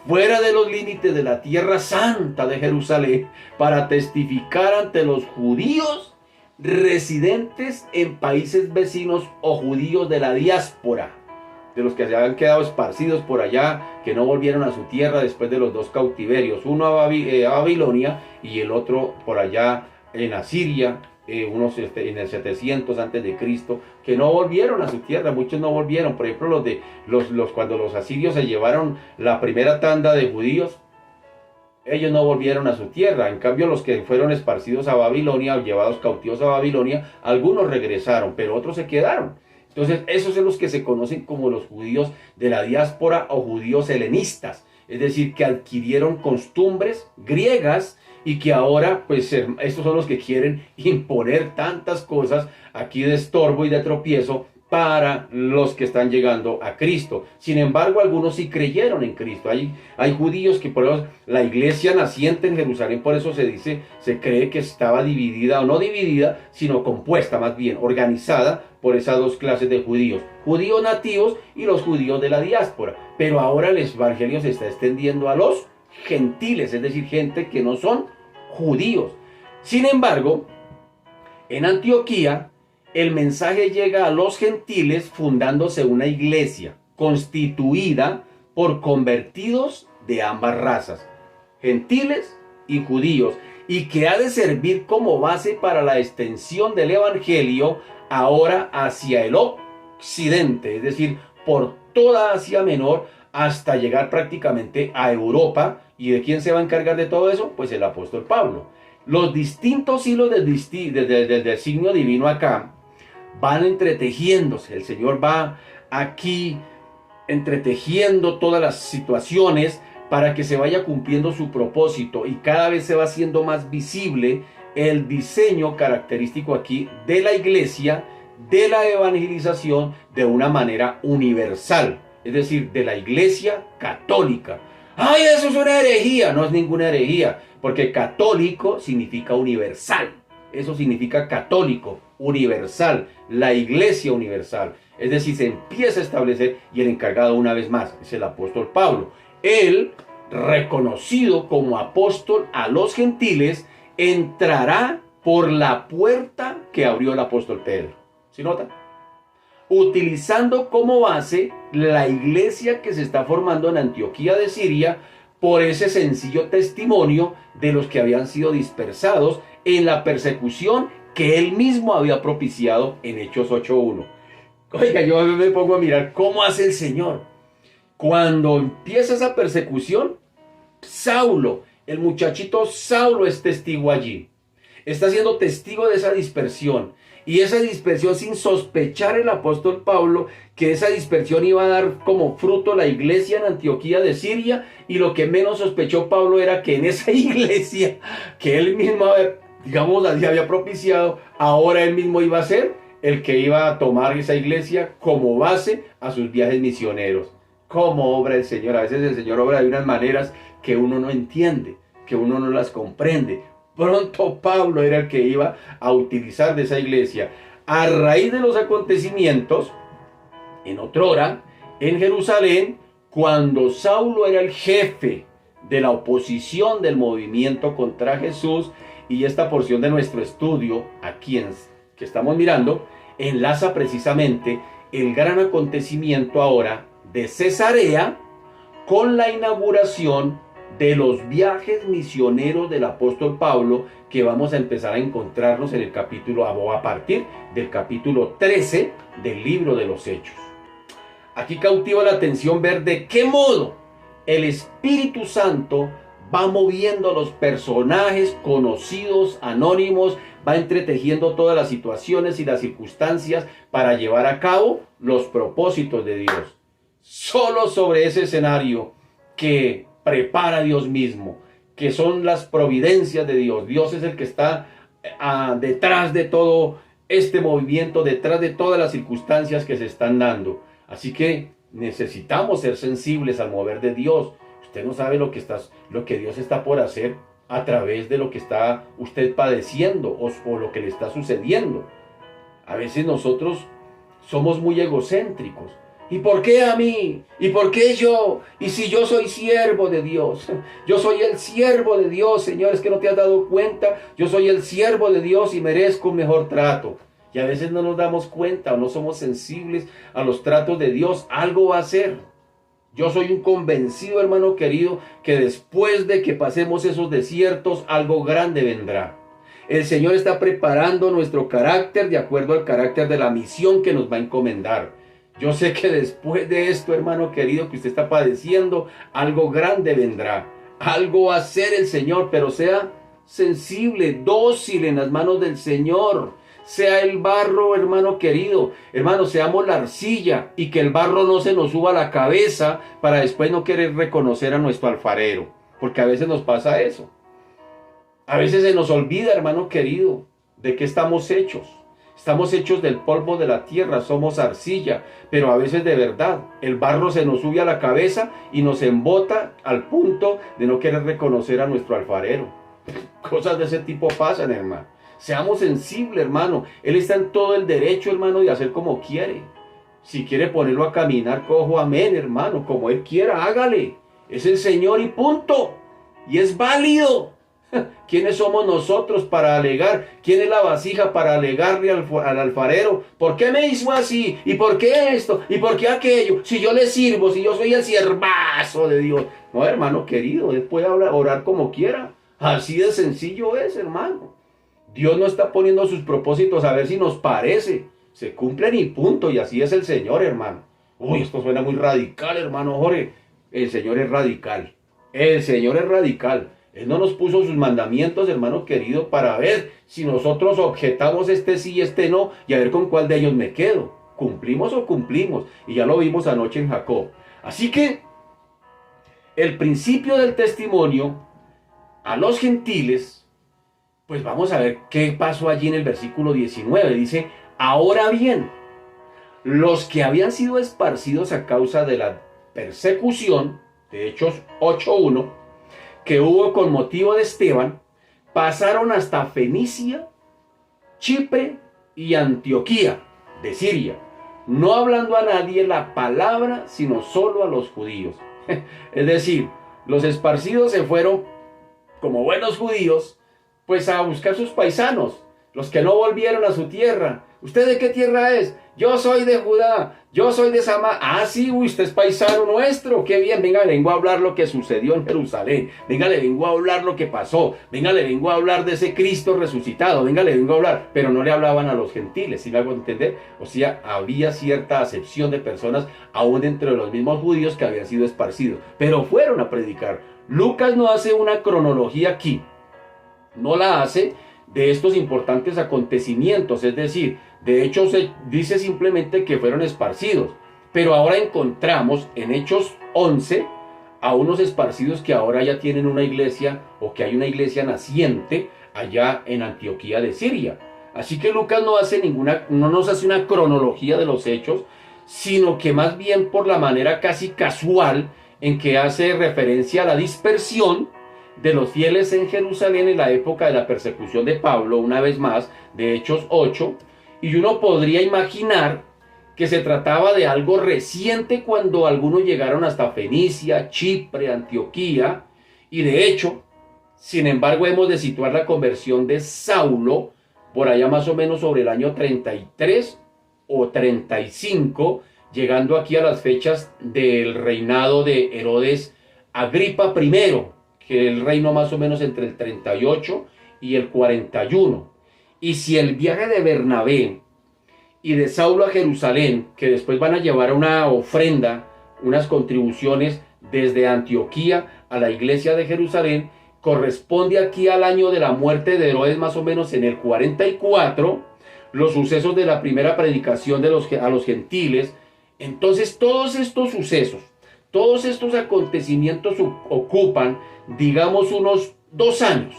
fuera de los límites de la tierra santa de Jerusalén para testificar ante los judíos residentes en países vecinos o judíos de la diáspora, de los que se habían quedado esparcidos por allá, que no volvieron a su tierra después de los dos cautiverios, uno a Babilonia y el otro por allá en Asiria, unos en el 700 antes de Cristo, que no volvieron a su tierra. Muchos no volvieron. Por ejemplo, cuando los asirios se llevaron la primera tanda de judíos, ellos no volvieron a su tierra. En cambio, los que fueron esparcidos a Babilonia, llevados cautivos a Babilonia, algunos regresaron, pero otros se quedaron. Entonces, esos son los que se conocen como los judíos de la diáspora o judíos helenistas, es decir, que adquirieron costumbres griegas y que ahora, pues, estos son los que quieren imponer tantas cosas aquí de estorbo y de tropiezo para los que están llegando a Cristo. Sin embargo, algunos sí creyeron en Cristo. Hay judíos que, por eso, la iglesia naciente en Jerusalén, por eso se cree que estaba dividida, o no dividida, sino compuesta, más bien, organizada por esas dos clases de judíos. Judíos nativos y los judíos de la diáspora. Pero ahora el evangelio se está extendiendo a los gentiles, es decir, gente que no son judíos. Sin embargo, en Antioquía, el mensaje llega a los gentiles fundándose una iglesia constituida por convertidos de ambas razas, gentiles y judíos, y que ha de servir como base para la extensión del evangelio ahora hacia el occidente, es decir, por toda Asia Menor hasta llegar prácticamente a Europa. ¿Y de quién se va a encargar de todo eso? Pues el apóstol Pablo. Los distintos hilos del signo divino acá van entretejiéndose. El Señor va aquí entretejiendo todas las situaciones para que se vaya cumpliendo su propósito, y cada vez se va haciendo más visible el diseño característico aquí de la iglesia, de la evangelización de una manera universal, es decir, de la iglesia católica. ¡Ay, eso es una herejía! No es ninguna herejía, porque católico significa universal. Eso significa católico, universal, la iglesia universal. Es decir, se empieza a establecer, y el encargado una vez más es el apóstol Pablo. Él, reconocido como apóstol a los gentiles, entrará por la puerta que abrió el apóstol Pedro. ¿Sí nota? Utilizando como base la iglesia que se está formando en Antioquía de Siria, por ese sencillo testimonio de los que habían sido dispersados en la persecución que él mismo había propiciado en Hechos 8:1. Oiga, yo me pongo a mirar cómo hace el Señor. Cuando empieza esa persecución, Saulo, el muchachito Saulo, es testigo allí. Está siendo testigo de esa dispersión. Y esa dispersión, sin sospechar el apóstol Pablo que esa dispersión iba a dar como fruto la iglesia en Antioquía de Siria. Y lo que menos sospechó Pablo era que en esa iglesia que él mismo, digamos, había propiciado, ahora él mismo iba a ser el que iba a tomar esa iglesia como base a sus viajes misioneros. Cómo obra el Señor. A veces el Señor obra de unas maneras que uno no entiende, que uno no las comprende. Pronto Pablo era el que iba a utilizar de esa iglesia. A raíz de los acontecimientos, en otrora, en Jerusalén, cuando Saulo era el jefe de la oposición del movimiento contra Jesús, y esta porción de nuestro estudio, aquí que estamos mirando, enlaza precisamente el gran acontecimiento ahora de Cesarea con la inauguración de los viajes misioneros del apóstol Pablo, que vamos a empezar a encontrarnos en el capítulo, o a partir del capítulo 13 del libro de los Hechos. Aquí cautiva la atención ver de qué modo el Espíritu Santo va moviendo los personajes conocidos, anónimos, va entretejiendo todas las situaciones y las circunstancias para llevar a cabo los propósitos de Dios. Solo sobre ese escenario que prepara Dios mismo, que son las providencias de Dios. Dios es el que está detrás de todo este movimiento, detrás de todas las circunstancias que se están dando. Así que necesitamos ser sensibles al mover de Dios. Usted no sabe lo que Dios está por hacer a través de lo que está usted padeciendo o lo que le está sucediendo. A veces nosotros somos muy egocéntricos. ¿Y por qué a mí? ¿Y por qué yo? ¿Y si yo soy siervo de Dios? Yo soy el siervo de Dios, Señor, es que no te has dado cuenta. Yo soy el siervo de Dios y merezco un mejor trato. Y a veces no nos damos cuenta o no somos sensibles a los tratos de Dios. Algo va a hacer. Yo soy un convencido, hermano querido, que después de que pasemos esos desiertos, algo grande vendrá. El Señor está preparando nuestro carácter de acuerdo al carácter de la misión que nos va a encomendar. Yo sé que después de esto, hermano querido, que usted está padeciendo, algo grande vendrá. Algo va a hacer el Señor, pero sea sensible, dócil en las manos del Señor. Sea el barro, hermano querido. Hermano, seamos la arcilla y que el barro no se nos suba a la cabeza para después no querer reconocer a nuestro alfarero. Porque a veces nos pasa eso. A veces se nos olvida, hermano querido, de qué estamos hechos. Estamos hechos del polvo de la tierra, somos arcilla, pero a veces de verdad el barro se nos sube a la cabeza y nos embota al punto de no querer reconocer a nuestro alfarero. Cosas de ese tipo pasan, hermano. Seamos sensibles, hermano. Él está en todo el derecho, hermano, de hacer como quiere. Si quiere ponerlo a caminar cojo, amén, hermano. Como Él quiera, hágale. Es el Señor y punto. y es válido. ¿Quiénes somos nosotros para alegar? ¿Quién es la vasija para alegarle al alfarero? ¿Por qué me hizo así? ¿Y por qué esto? ¿Y por qué aquello? Si yo le sirvo, si yo soy el siervazo de Dios. No, hermano querido, él puede orar como quiera. Así de sencillo es, hermano. Dios no está poniendo sus propósitos a ver si nos parece. Se cumplen y punto, y así es el Señor, hermano. Uy, esto suena muy radical, hermano Jorge. El Señor es radical. El Señor es radical. Él no nos puso sus mandamientos, hermano querido, para ver si nosotros objetamos este sí y este no, y a ver con cuál de ellos me quedo. ¿Cumplimos o cumplimos? Y ya lo vimos anoche en Jacob. Así que el principio del testimonio a los gentiles, pues vamos a ver qué pasó allí en el versículo 19. Dice, ahora bien, los que habían sido esparcidos a causa de la persecución, de Hechos 8:1, que hubo con motivo de Esteban, pasaron hasta Fenicia, Chipre y Antioquía de Siria, no hablando a nadie la palabra, sino solo a los judíos. Es decir, los esparcidos se fueron como buenos judíos, pues a buscar sus paisanos, los que no volvieron a su tierra. ¿Usted de qué tierra es? Yo soy de Judá, yo soy de Samaria. Ah, sí, usted es paisano nuestro. Qué bien, venga, le vengo a hablar lo que sucedió en Jerusalén. Venga, le vengo a hablar lo que pasó. Venga, le vengo a hablar de ese Cristo resucitado. Venga, le vengo a hablar. Pero no le hablaban a los gentiles, ¿sí me hago entender? O sea, había cierta acepción de personas, aún entre los mismos judíos que habían sido esparcidos. Pero fueron a predicar. Lucas no hace una cronología aquí. No la hace de estos importantes acontecimientos, es decir, de hecho se dice simplemente que fueron esparcidos, pero ahora encontramos en Hechos 11 a unos esparcidos que ahora ya tienen una iglesia, o que hay una iglesia naciente allá en Antioquía de Siria. Así que Lucas no nos hace una cronología de los hechos, sino que más bien por la manera casi casual en que hace referencia a la dispersión de los fieles en Jerusalén en la época de la persecución de Pablo, una vez más, de Hechos 8, y uno podría imaginar que se trataba de algo reciente cuando algunos llegaron hasta Fenicia, Chipre, Antioquía, y de hecho, sin embargo, hemos de situar la conversión de Saulo por allá más o menos sobre el año 33 o 35, llegando aquí a las fechas del reinado de Herodes Agripa I, que el reino más o menos entre el 38 y el 41. Y si el viaje de Bernabé y de Saulo a Jerusalén, que después van a llevar una ofrenda, unas contribuciones desde Antioquía a la iglesia de Jerusalén, corresponde aquí al año de la muerte de Herodes más o menos en el 44, los sucesos de la primera predicación a los gentiles. Entonces todos estos sucesos, todos estos acontecimientos ocupan, digamos, unos 2 años.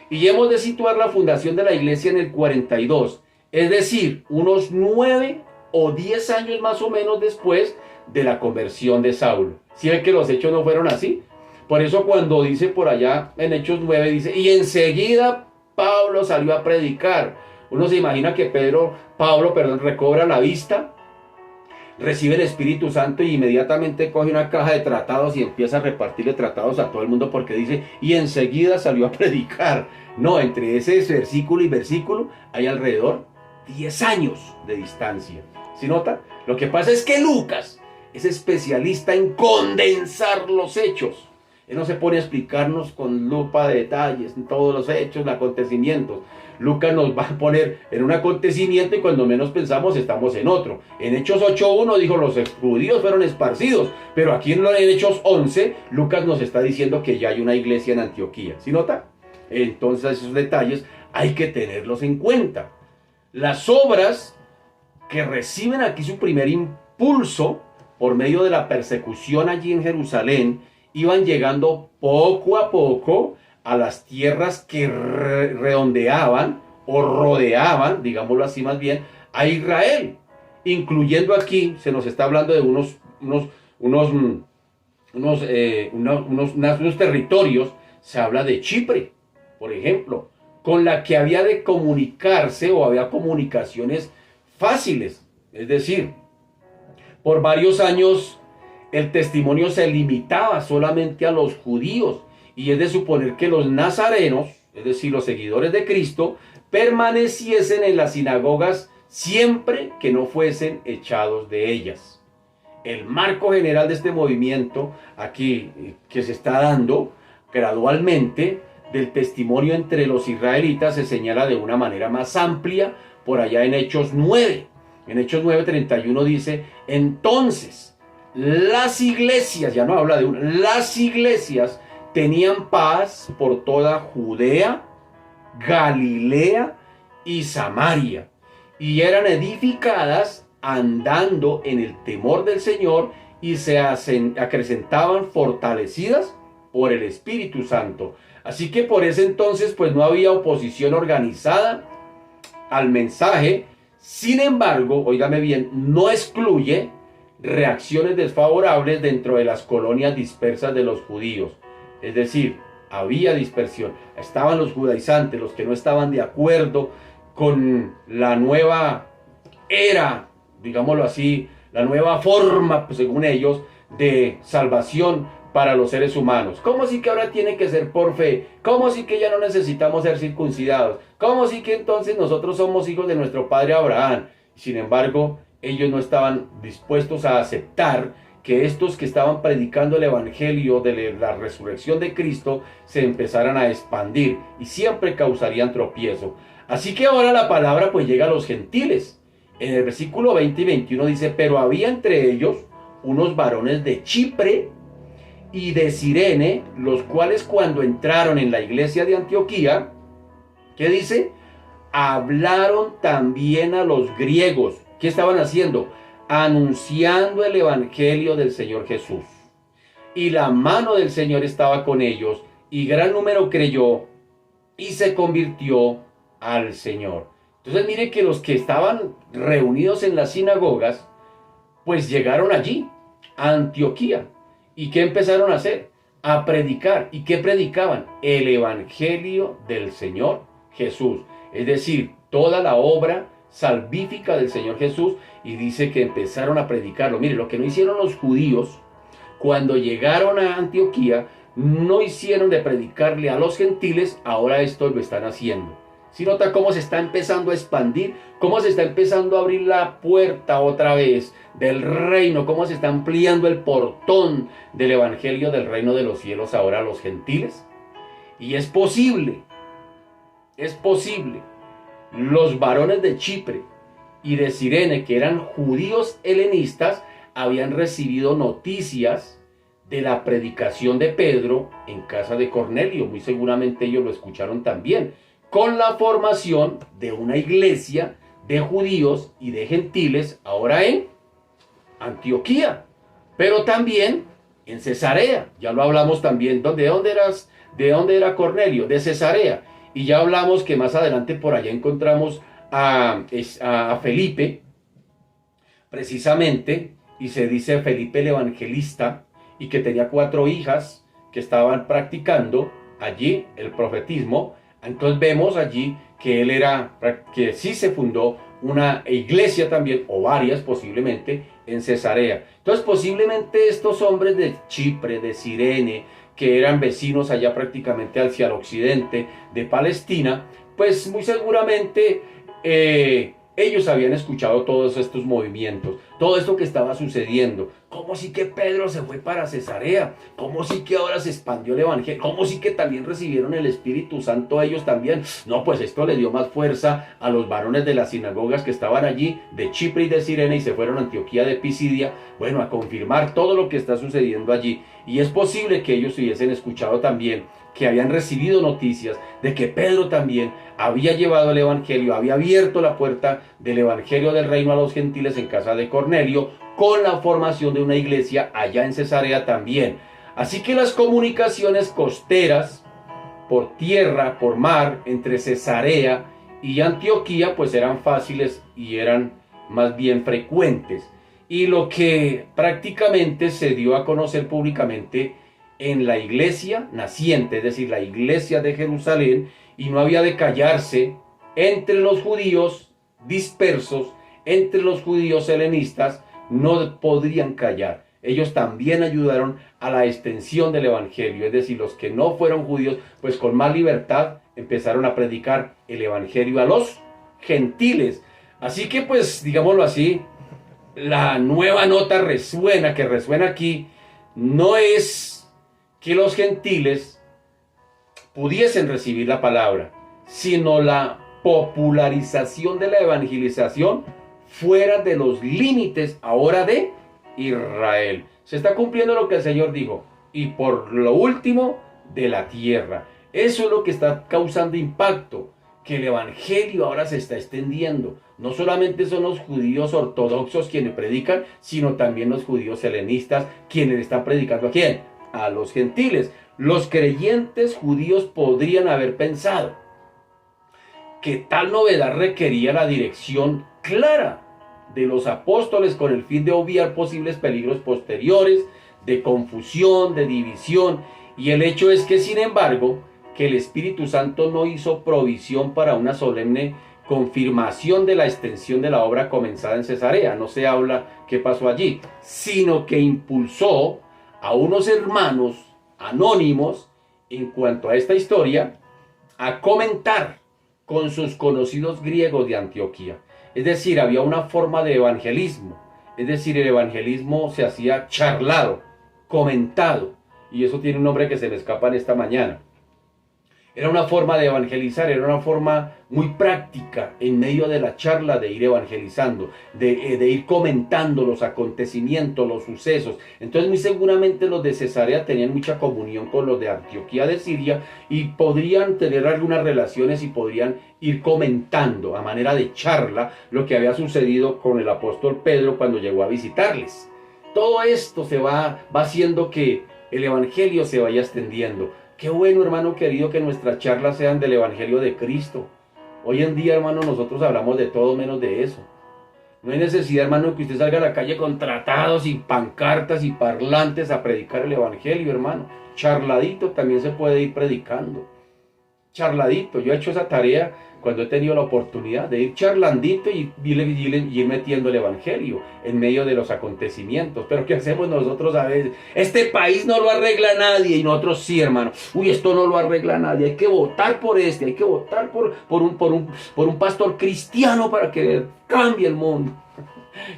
Y hemos de situar la fundación de la iglesia en el 42, es decir, unos 9 o 10 años más o menos después de la conversión de Saulo. ¿Sí ven que los hechos no fueron así? Por eso cuando dice por allá en Hechos 9, dice, y enseguida Pablo salió a predicar. Uno se imagina que Pablo recobra la vista, recibe el Espíritu Santo y inmediatamente coge una caja de tratados y empieza a repartirle tratados a todo el mundo, porque dice, y enseguida salió a predicar. No, entre ese versículo y versículo hay alrededor 10 años de distancia. ¿Sí nota? Lo que pasa es que Lucas es especialista en condensar los hechos. Él no se pone a explicarnos con lupa de detalles todos los hechos, los acontecimientos. Lucas nos va a poner en un acontecimiento y cuando menos pensamos estamos en otro. En Hechos 8:1 dijo los judíos fueron esparcidos, pero aquí en Hechos 11 Lucas nos está diciendo que ya hay una iglesia en Antioquía. ¿Sí nota? Entonces esos detalles hay que tenerlos en cuenta. Las obras que reciben aquí su primer impulso por medio de la persecución allí en Jerusalén iban llegando poco a poco a las tierras que redondeaban o rodeaban, digámoslo así más bien, a Israel, incluyendo aquí, se nos está hablando de unos territorios, se habla de Chipre, por ejemplo, con la que había de comunicarse o había comunicaciones fáciles, es decir, por varios años el testimonio se limitaba solamente a los judíos y es de suponer que los nazarenos, es decir, los seguidores de Cristo, permaneciesen en las sinagogas siempre que no fuesen echados de ellas. El marco general de este movimiento aquí que se está dando gradualmente del testimonio entre los israelitas se señala de una manera más amplia por allá en Hechos 9. En Hechos 9:31 dice: entonces las iglesias, ya no habla de una, las iglesias tenían paz por toda Judea, Galilea y Samaria, y eran edificadas andando en el temor del Señor y se acrecentaban fortalecidas por el Espíritu Santo. Así que por ese entonces pues no había oposición organizada al mensaje. Sin embargo, óigame bien, no excluye reacciones desfavorables dentro de las colonias dispersas de los judíos. Es decir, había dispersión. Estaban los judaizantes, los que no estaban de acuerdo con la nueva era, digámoslo así, la nueva forma, pues, según ellos, de salvación para los seres humanos. ¿Cómo sí que ahora tiene que ser por fe? ¿Cómo sí que ya no necesitamos ser circuncidados? ¿Cómo sí que entonces nosotros somos hijos de nuestro padre Abraham? Sin embargo, ellos no estaban dispuestos a aceptar que estos que estaban predicando el evangelio de la resurrección de Cristo se empezaran a expandir y siempre causarían tropiezo. Así que ahora la palabra pues llega a los gentiles. En el versículo 20 y 21 dice: pero había entre ellos unos varones de Chipre y de Cirene, los cuales cuando entraron en la iglesia de Antioquía, ¿qué dice? Hablaron también a los griegos. ¿Qué estaban haciendo? Anunciando el evangelio del Señor Jesús. Y la mano del Señor estaba con ellos, y gran número creyó y se convirtió al Señor. Entonces mire que los que estaban reunidos en las sinagogas, pues llegaron allí, a Antioquía. ¿Y qué empezaron a hacer? A predicar. ¿Y qué predicaban? El evangelio del Señor Jesús. Es decir, toda la obra salvífica del Señor Jesús, y dice que empezaron a predicarlo. Mire, lo que no hicieron los judíos cuando llegaron a Antioquía, no hicieron de predicarle a los gentiles, ahora esto lo están haciendo. ¿Sí nota cómo se está empezando a expandir? ¿Cómo se está empezando a abrir la puerta otra vez del reino? ¿Cómo se está ampliando el portón del evangelio del reino de los cielos ahora a los gentiles? Y es posible. Los varones de Chipre y de Cirene, que eran judíos helenistas, habían recibido noticias de la predicación de Pedro en casa de Cornelio. Muy seguramente ellos lo escucharon también, con la formación de una iglesia de judíos y de gentiles ahora en Antioquía, pero también en Cesarea. Ya lo hablamos también. ¿De dónde era Cornelio? De Cesarea. Y ya hablamos que más adelante por allá encontramos a Felipe, precisamente, y se dice Felipe el evangelista, y que tenía 4 hijas que estaban practicando allí el profetismo. Entonces vemos allí que sí se fundó una iglesia también, o varias posiblemente, en Cesarea. Entonces posiblemente estos hombres de Chipre, de Cirene, que eran vecinos allá prácticamente hacia el occidente de Palestina, pues muy seguramente ellos habían escuchado todos estos movimientos, todo esto que estaba sucediendo. ¿Cómo sí que Pedro se fue para Cesarea? ¿Cómo sí que ahora se expandió el evangelio? ¿Cómo sí que también recibieron el Espíritu Santo ellos también? No, pues esto le dio más fuerza a los varones de las sinagogas que estaban allí, de Chipre y de Cirene, y se fueron a Antioquía de Pisidia, bueno, a confirmar todo lo que está sucediendo allí. Y es posible que ellos hubiesen escuchado también, que habían recibido noticias de que Pedro también había llevado el evangelio, había abierto la puerta del evangelio del reino a los gentiles en casa de Cornelio, con la formación de una iglesia allá en Cesarea también. Así que las comunicaciones costeras, por tierra, por mar, entre Cesarea y Antioquía, pues eran fáciles y eran más bien frecuentes. Y lo que prácticamente se dio a conocer públicamente en la iglesia naciente, es decir, la iglesia de Jerusalén, y no había de callarse entre los judíos dispersos, entre los judíos helenistas, no podrían callar. ellos también ayudaron a la extensión del evangelio. Es decir, los que no fueron judíos, pues con más libertad empezaron a predicar el evangelio a los gentiles. Así que pues, digámoslo así, la nueva nota que resuena aquí, no es que los gentiles pudiesen recibir la palabra, sino la popularización de la evangelización fuera de los límites ahora de Israel. Se está cumpliendo lo que el Señor dijo, y por lo último, de la tierra. Eso es lo que está causando impacto, que el evangelio ahora se está extendiendo. No solamente son los judíos ortodoxos quienes predican, sino también los judíos helenistas quienes están predicando. ¿A quién? A los gentiles. Los creyentes judíos podrían haber pensado que tal novedad requería la dirección clara de los apóstoles con el fin de obviar posibles peligros posteriores, de confusión, de división. Y el hecho es que, sin embargo, que el Espíritu Santo no hizo provisión para una solemne confirmación de la extensión de la obra comenzada en Cesarea. No se habla qué pasó allí, sino que impulsó a unos hermanos anónimos en cuanto a esta historia a comentar con sus conocidos griegos de Antioquía. Es decir, había una forma de evangelismo. Es decir, el evangelismo se hacía charlado, comentado. Y eso tiene un nombre que se me escapa en esta mañana. Era una forma de evangelizar, era una forma muy práctica en medio de la charla de ir evangelizando, de ir comentando los acontecimientos, los sucesos. Entonces muy seguramente los de Cesarea tenían mucha comunión con los de Antioquía de Siria y podrían tener algunas relaciones y podrían ir comentando a manera de charla lo que había sucedido con el apóstol Pedro cuando llegó a visitarles. Todo esto se va haciendo que el evangelio se vaya extendiendo. Qué bueno, hermano querido, que nuestras charlas sean del evangelio de Cristo. Hoy en día, hermano, nosotros hablamos de todo menos de eso. No hay necesidad, hermano, que usted salga a la calle con tratados y pancartas y parlantes a predicar el evangelio, hermano. Charladito también se puede ir predicando. Charladito. Yo he hecho esa tarea cuando he tenido la oportunidad de ir charlandito y ir metiendo el evangelio en medio de los acontecimientos. Pero ¿qué hacemos nosotros a veces? Este país no lo arregla nadie y nosotros sí, hermano. Uy, esto no lo arregla nadie. Hay que votar por este, hay que votar por un pastor cristiano para que cambie el mundo.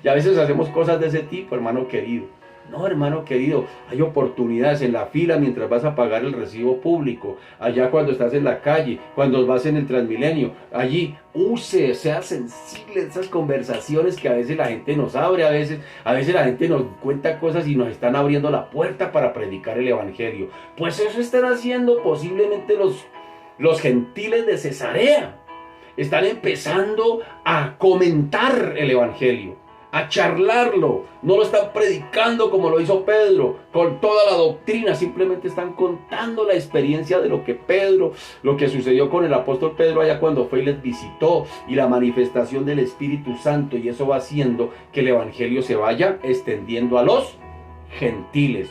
Y a veces hacemos cosas de ese tipo, hermano querido. No, hermano querido, hay oportunidades en la fila mientras vas a pagar el recibo público, allá cuando estás en la calle, cuando vas en el Transmilenio, allí sea sensible esas conversaciones que a veces la gente nos abre, a veces la gente nos cuenta cosas y nos están abriendo la puerta para predicar el evangelio. Pues eso están haciendo posiblemente los gentiles de Cesarea. Están empezando a comentar el evangelio, a charlarlo. No lo están predicando como lo hizo Pedro con toda la doctrina, simplemente están contando la experiencia de lo que sucedió con el apóstol Pedro allá cuando fue y les visitó, y la manifestación del Espíritu Santo, y eso va haciendo que el evangelio se vaya extendiendo a los gentiles.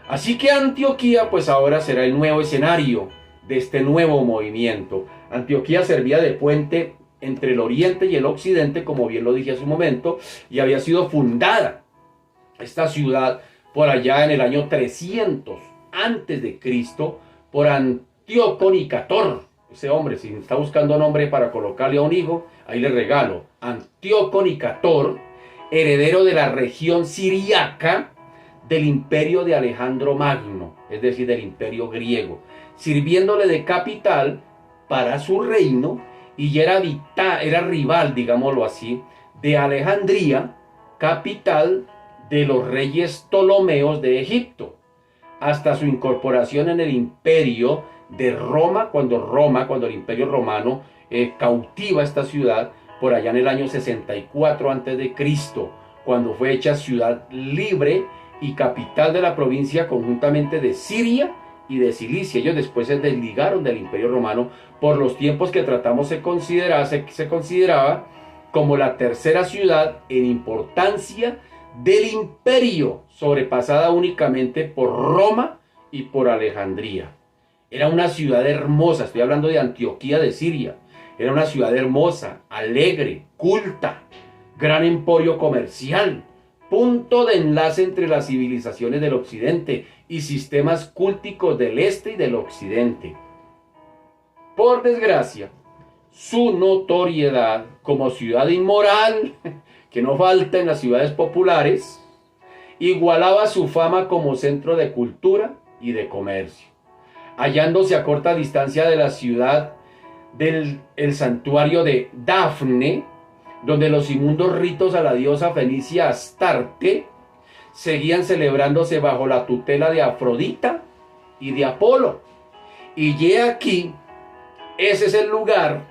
Así que Antioquía pues ahora será el nuevo escenario de este nuevo movimiento. Antioquía servía de puente entre el oriente y el occidente, como bien lo dije hace un momento, y había sido fundada esta ciudad por allá en el año 300 antes de Cristo por Antíoco Nicator. Ese hombre, si está buscando nombre para colocarle a un hijo, ahí le regalo. Antíoco Nicator, heredero de la región siriaca del imperio de Alejandro Magno, es decir, del imperio griego, sirviéndole de capital para su reino, y ya era rival, digámoslo así, de Alejandría, capital de los reyes Ptolomeos de Egipto, hasta su incorporación en el imperio de Roma, cuando el imperio romano cautiva esta ciudad por allá en el año 64 a.C., cuando fue hecha ciudad libre y capital de la provincia conjuntamente de Siria y de Cilicia. Ellos después se desligaron del imperio romano. Por los tiempos que tratamos se consideraba como la tercera ciudad en importancia del imperio, sobrepasada únicamente por Roma y por Alejandría. Era una ciudad hermosa, estoy hablando de Antioquía de Siria. Era una ciudad hermosa, alegre, culta, gran emporio comercial, punto de enlace entre las civilizaciones del occidente y sistemas cúlticos del este y del occidente. Por desgracia, su notoriedad como ciudad inmoral, que no falta en las ciudades populares, igualaba su fama como centro de cultura y de comercio, hallándose a corta distancia de la ciudad del el santuario de Dafne, donde los inmundos ritos a la diosa fenicia Astarte seguían celebrándose bajo la tutela de Afrodita y de Apolo. Y he aquí, ese es el lugar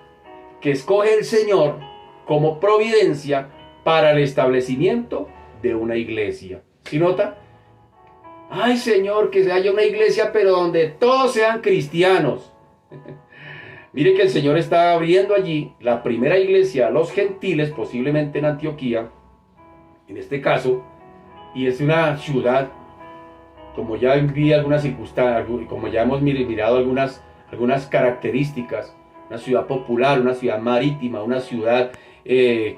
que escoge el Señor como providencia para el establecimiento de una iglesia. ¿Sí nota? Ay, Señor, que haya una iglesia, pero donde todos sean cristianos. Mire que el Señor está abriendo allí la primera iglesia a los gentiles, posiblemente en Antioquía, en este caso, y es una ciudad, como ya vi algunas circunstancias, como ya hemos mirado algunas características, una ciudad popular, una ciudad marítima, una ciudad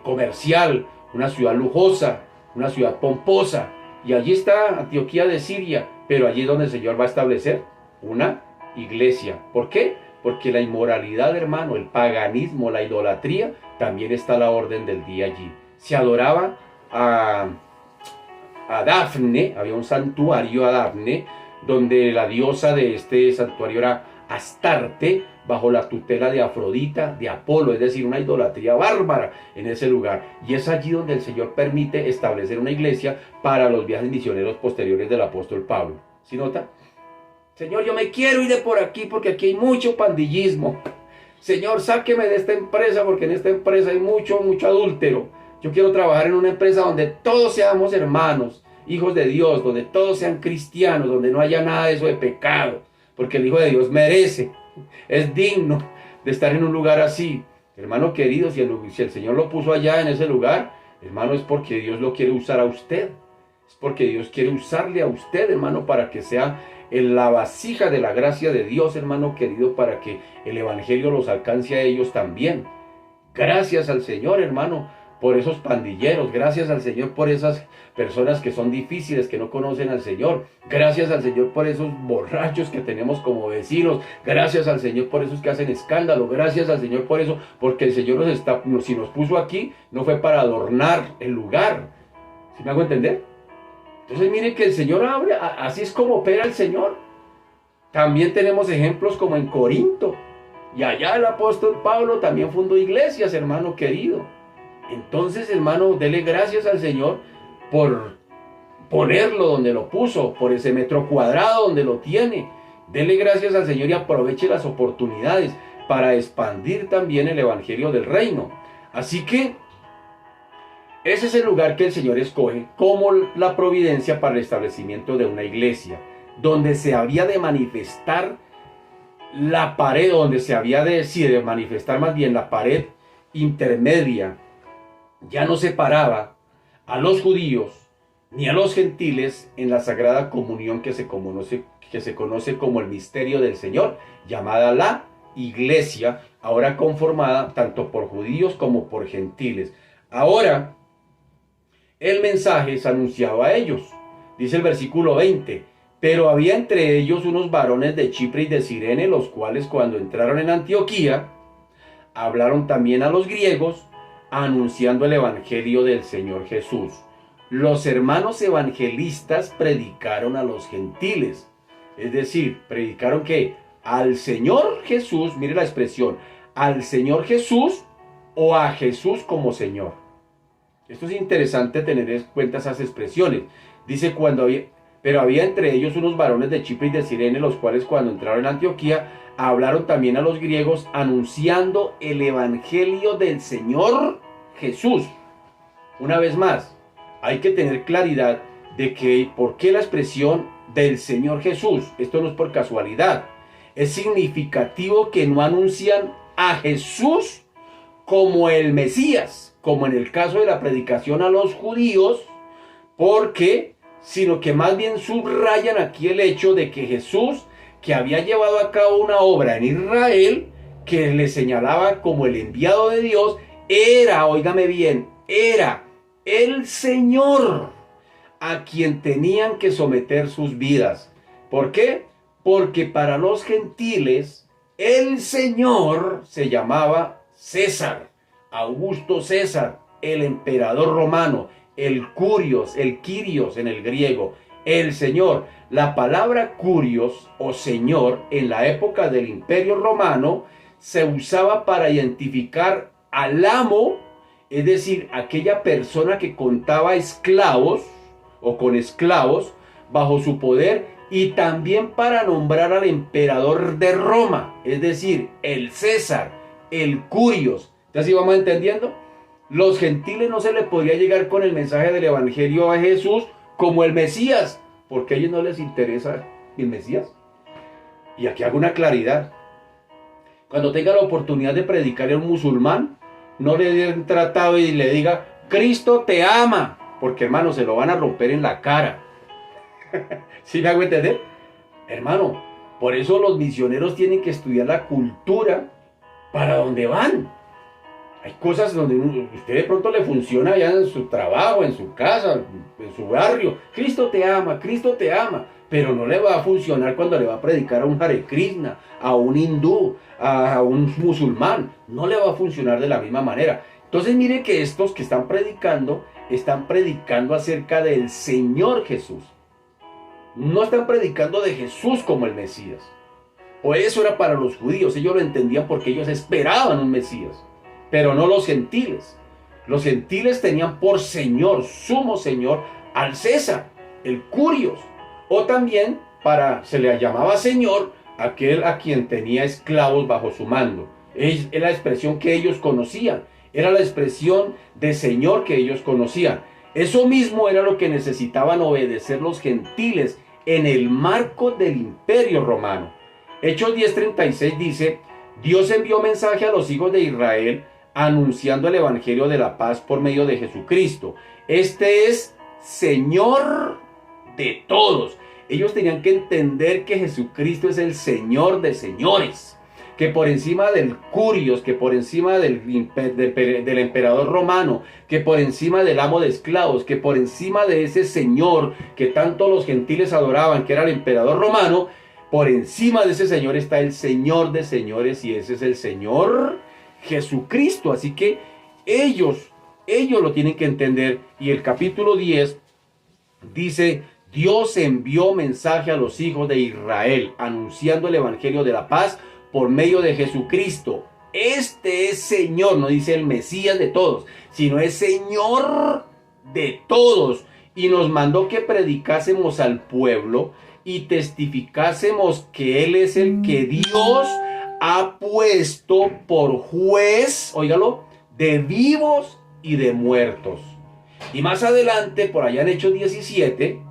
comercial, una ciudad lujosa, una ciudad pomposa, y allí está Antioquía de Siria, pero allí es donde el Señor va a establecer una iglesia. ¿Por qué? Porque la inmoralidad, hermano, el paganismo, la idolatría, también está a la orden del día allí. Se adoraba a Dafne, había un santuario a Dafne, donde la diosa de este santuario era Astarte, bajo la tutela de Afrodita, de Apolo, es decir, una idolatría bárbara en ese lugar. Y es allí donde el Señor permite establecer una iglesia para los viajes misioneros posteriores del apóstol Pablo. ¿Sí nota? Señor, yo me quiero ir de por aquí porque aquí hay mucho pandillismo. Señor, sáqueme de esta empresa porque en esta empresa hay mucho adúltero. Yo quiero trabajar en una empresa donde todos seamos hermanos, hijos de Dios, donde todos sean cristianos, donde no haya nada de eso de pecado. Porque el Hijo de Dios merece, es digno de estar en un lugar así. Hermano querido, si el Señor lo puso allá en ese lugar, hermano, es porque Dios lo quiere usar a usted. Es porque Dios quiere usarle a usted, hermano, para que sea en la vasija de la gracia de Dios, hermano querido, para que el evangelio los alcance a ellos también. Gracias al Señor, hermano, por esos pandilleros. Gracias al Señor por esas personas que son difíciles, que no conocen al Señor. Gracias al Señor por esos borrachos que tenemos como vecinos. Gracias al Señor por esos que hacen escándalo. Gracias al Señor por eso, porque el Señor si nos puso aquí, no fue para adornar el lugar. ¿Sí me hago entender? Entonces miren que el Señor abre, así es como opera el Señor. También tenemos ejemplos como en Corinto. Y allá el apóstol Pablo también fundó iglesias, hermano querido. Entonces, hermano, dele gracias al Señor por ponerlo donde lo puso, por ese metro cuadrado donde lo tiene. Dele gracias al Señor y aproveche las oportunidades para expandir también el evangelio del reino. Así que ese es el lugar que el Señor escoge como la providencia para el establecimiento de una iglesia, donde se había de manifestar la pared, donde se había de manifestar más bien la pared intermedia. Ya no separaba a los judíos ni a los gentiles en la sagrada comunión que se conoce como el misterio del Señor, llamada la iglesia, ahora conformada tanto por judíos como por gentiles. Ahora, el mensaje es anunciado a ellos. Dice el versículo 20, pero había entre ellos unos varones de Chipre y de Cirene, los cuales cuando entraron en Antioquía, hablaron también a los griegos, anunciando el evangelio del Señor Jesús. Los hermanos evangelistas predicaron a los gentiles, es decir, predicaron que al Señor Jesús, mire la expresión, al Señor Jesús o a Jesús como Señor. Esto es interesante tener en cuenta esas expresiones. Dice pero había entre ellos unos varones de Chipre y de Cirene, los cuales cuando entraron en Antioquía hablaron también a los griegos, anunciando el evangelio del Señor Jesús. Una vez más, hay que tener claridad de que por qué la expresión del Señor Jesús. Esto no es por casualidad. Es significativo que no anuncian a Jesús como el Mesías, como en el caso de la predicación a los judíos, sino que más bien subrayan aquí el hecho de que Jesús, que había llevado a cabo una obra en Israel, que le señalaba como el enviado de Dios, era, óigame bien, era el Señor. a quien tenían que someter sus vidas. ¿Por qué? Porque para los gentiles el Señor se llamaba César, Augusto César, el emperador romano, el Kyrios en el griego, el Señor. La palabra Kyrios o Señor en la época del Imperio Romano se usaba para identificar al amo, es decir, aquella persona que contaba esclavos o con esclavos bajo su poder, y también para nombrar al emperador de Roma, es decir, el César, el Kyrios. ¿Así vamos entendiendo? Los gentiles no se les podría llegar con el mensaje del evangelio a Jesús como el Mesías, porque a ellos no les interesa el Mesías. Y aquí hago una claridad. Cuando tenga la oportunidad de predicarle a un musulmán, no le den tratado y le diga, Cristo te ama, porque hermano, se lo van a romper en la cara. ¿Sí me hago entender? Hermano, por eso los misioneros tienen que estudiar la cultura para donde van. Hay cosas donde usted de pronto le funciona ya en su trabajo, en su casa, en su barrio. Cristo te ama, pero no le va a funcionar cuando le va a predicar a un Hare Krishna, a un hindú, a un musulmán. No le va a funcionar de la misma manera. Entonces mire que estos que están predicando acerca del Señor Jesús. No están predicando de Jesús como el Mesías. O eso era para los judíos, ellos lo entendían porque ellos esperaban un Mesías. Pero no los gentiles. Los gentiles tenían por Señor, sumo Señor, al César, el Kyrios. O también se le llamaba Señor aquel a quien tenía esclavos bajo su mando. Es la expresión que ellos conocían. Era la expresión de Señor que ellos conocían. Eso mismo era lo que necesitaban obedecer los gentiles en el marco del Imperio Romano. Hechos 10:36 dice, Dios envió mensaje a los hijos de Israel anunciando el evangelio de la paz por medio de Jesucristo. Este es Señor de todos. Ellos tenían que entender que Jesucristo es el Señor de señores, que por encima del Kyrios, que por encima del emperador romano, que por encima del amo de esclavos, que por encima de ese Señor que tanto los gentiles adoraban, que era el emperador romano, por encima de ese Señor está el Señor de señores, y ese es el Señor Jesucristo. Así que ellos lo tienen que entender. Y el capítulo 10 dice, Dios envió mensaje a los hijos de Israel, anunciando el evangelio de la paz por medio de Jesucristo. Este es Señor, no dice el Mesías de todos, sino es Señor de todos. Y nos mandó que predicásemos al pueblo y testificásemos que Él es el que Dios ha puesto por juez, óigalo, de vivos y de muertos. Y más adelante, por allá en Hechos 17,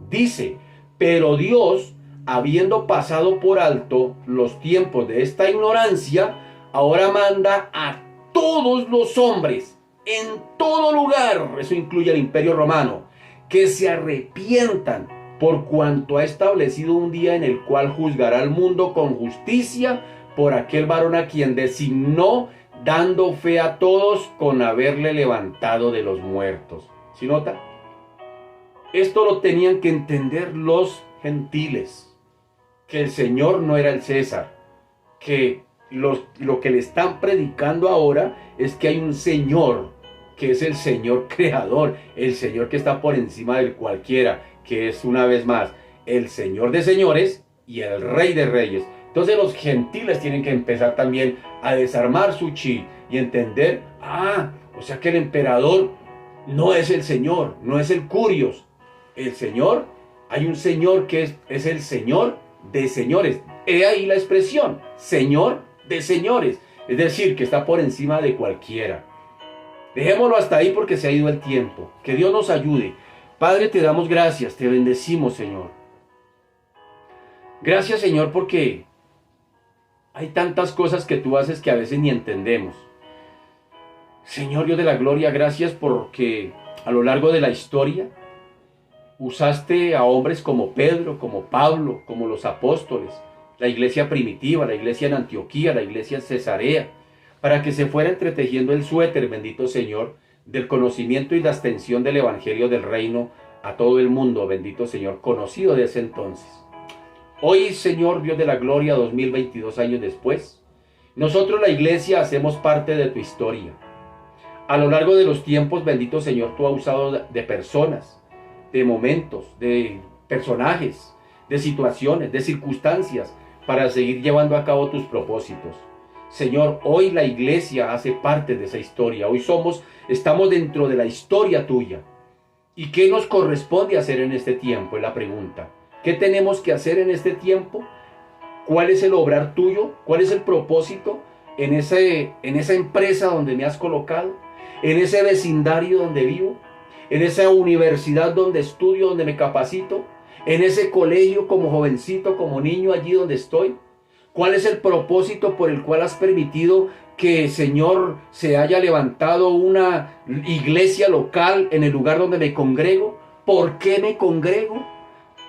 dice, pero Dios, habiendo pasado por alto los tiempos de esta ignorancia, ahora manda a todos los hombres, en todo lugar, eso incluye el Imperio Romano, que se arrepientan, por cuanto ha establecido un día en el cual juzgará al mundo con justicia por aquel varón a quien designó, dando fe a todos con haberle levantado de los muertos. ¿Sí nota? Esto lo tenían que entender los gentiles, que el Señor no era el César, que lo que le están predicando ahora es que hay un Señor, que es el Señor creador, el Señor que está por encima del cualquiera, que es una vez más el Señor de señores y el Rey de reyes. Entonces los gentiles tienen que empezar también a desarmar su chi y entender, o sea que el emperador no es el Señor, no es el Kyrios. El Señor, hay un Señor que es el Señor de señores. He ahí la expresión, Señor de señores. Es decir, que está por encima de cualquiera. Dejémoslo hasta ahí porque se ha ido el tiempo. Que Dios nos ayude. Padre, te damos gracias, te bendecimos, Señor. Gracias, Señor, porque hay tantas cosas que tú haces que a veces ni entendemos. Señor Dios de la gloria, gracias porque a lo largo de la historia usaste a hombres como Pedro, como Pablo, como los apóstoles, la iglesia primitiva, la iglesia en Antioquía, la iglesia en Cesarea, para que se fuera entretejiendo el suéter, bendito Señor, del conocimiento y la extensión del evangelio del reino a todo el mundo, bendito Señor, conocido de ese entonces. Hoy, Señor Dios de la gloria, 2022 años después, nosotros la iglesia hacemos parte de tu historia. A lo largo de los tiempos, bendito Señor, tú has usado de personas, de momentos, de personajes, de situaciones, de circunstancias, para seguir llevando a cabo tus propósitos. Señor, hoy la iglesia hace parte de esa historia. Hoy estamos dentro de la historia tuya. ¿Y qué nos corresponde hacer en este tiempo? Es la pregunta. ¿Qué tenemos que hacer en este tiempo? ¿Cuál es el obrar tuyo? ¿Cuál es el propósito en esa empresa donde me has colocado? ¿En ese vecindario donde vivo? ¿En esa universidad donde estudio, donde me capacito? ¿En ese colegio como jovencito, como niño allí donde estoy? ¿Cuál es el propósito por el cual has permitido que, Señor, se haya levantado una iglesia local en el lugar donde me congrego? ¿Por qué me congrego?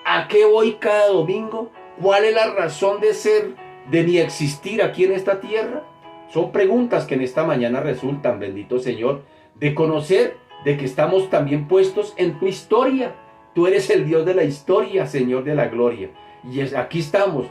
¿A qué voy cada domingo? ¿Cuál es la razón de ser, de mi existir aquí en esta tierra? Son preguntas que en esta mañana resultan, bendito Señor, de conocer de que estamos también puestos en tu historia. Tú eres el Dios de la historia, Señor de la gloria. Y aquí estamos,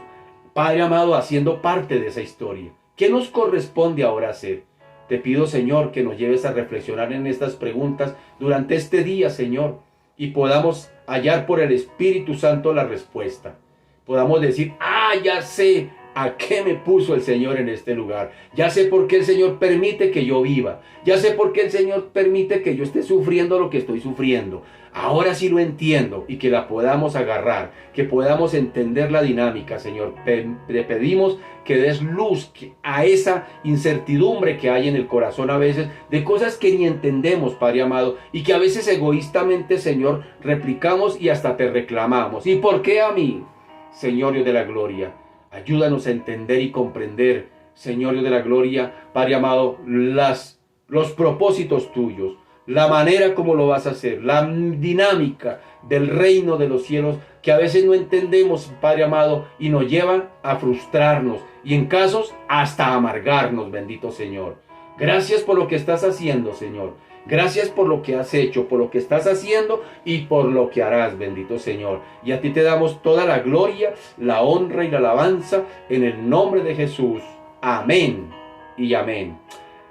Padre amado, haciendo parte de esa historia. ¿Qué nos corresponde ahora hacer? Te pido, Señor, que nos lleves a reflexionar en estas preguntas durante este día, Señor, y podamos hallar por el Espíritu Santo la respuesta. Podamos decir, ya sé a qué me puso el Señor en este lugar. Ya sé por qué el Señor permite que yo viva. Ya sé por qué el Señor permite que yo esté sufriendo lo que estoy sufriendo. Ahora sí lo entiendo, y que la podamos agarrar, que podamos entender la dinámica, Señor. Te pedimos que des luz a esa incertidumbre que hay en el corazón a veces, de cosas que ni entendemos, Padre amado, y que a veces egoístamente, Señor, replicamos y hasta te reclamamos. ¿Y por qué a mí? Señor Dios de la gloria, ayúdanos a entender y comprender, Señor Dios de la gloria, Padre amado, los propósitos tuyos, la manera como lo vas a hacer, la dinámica del reino de los cielos que a veces no entendemos, Padre amado, y nos llevan a frustrarnos y en casos hasta amargarnos, bendito Señor. Gracias por lo que estás haciendo, Señor. Gracias por lo que has hecho, por lo que estás haciendo y por lo que harás, bendito Señor. Y a ti te damos toda la gloria, la honra y la alabanza en el nombre de Jesús. Amén y amén.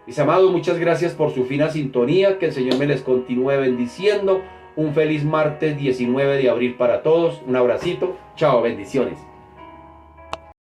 Mis amados, muchas gracias por su fina sintonía. Que el Señor me les continúe bendiciendo. Un feliz martes 19 de abril para todos. Un abracito. Chao, bendiciones.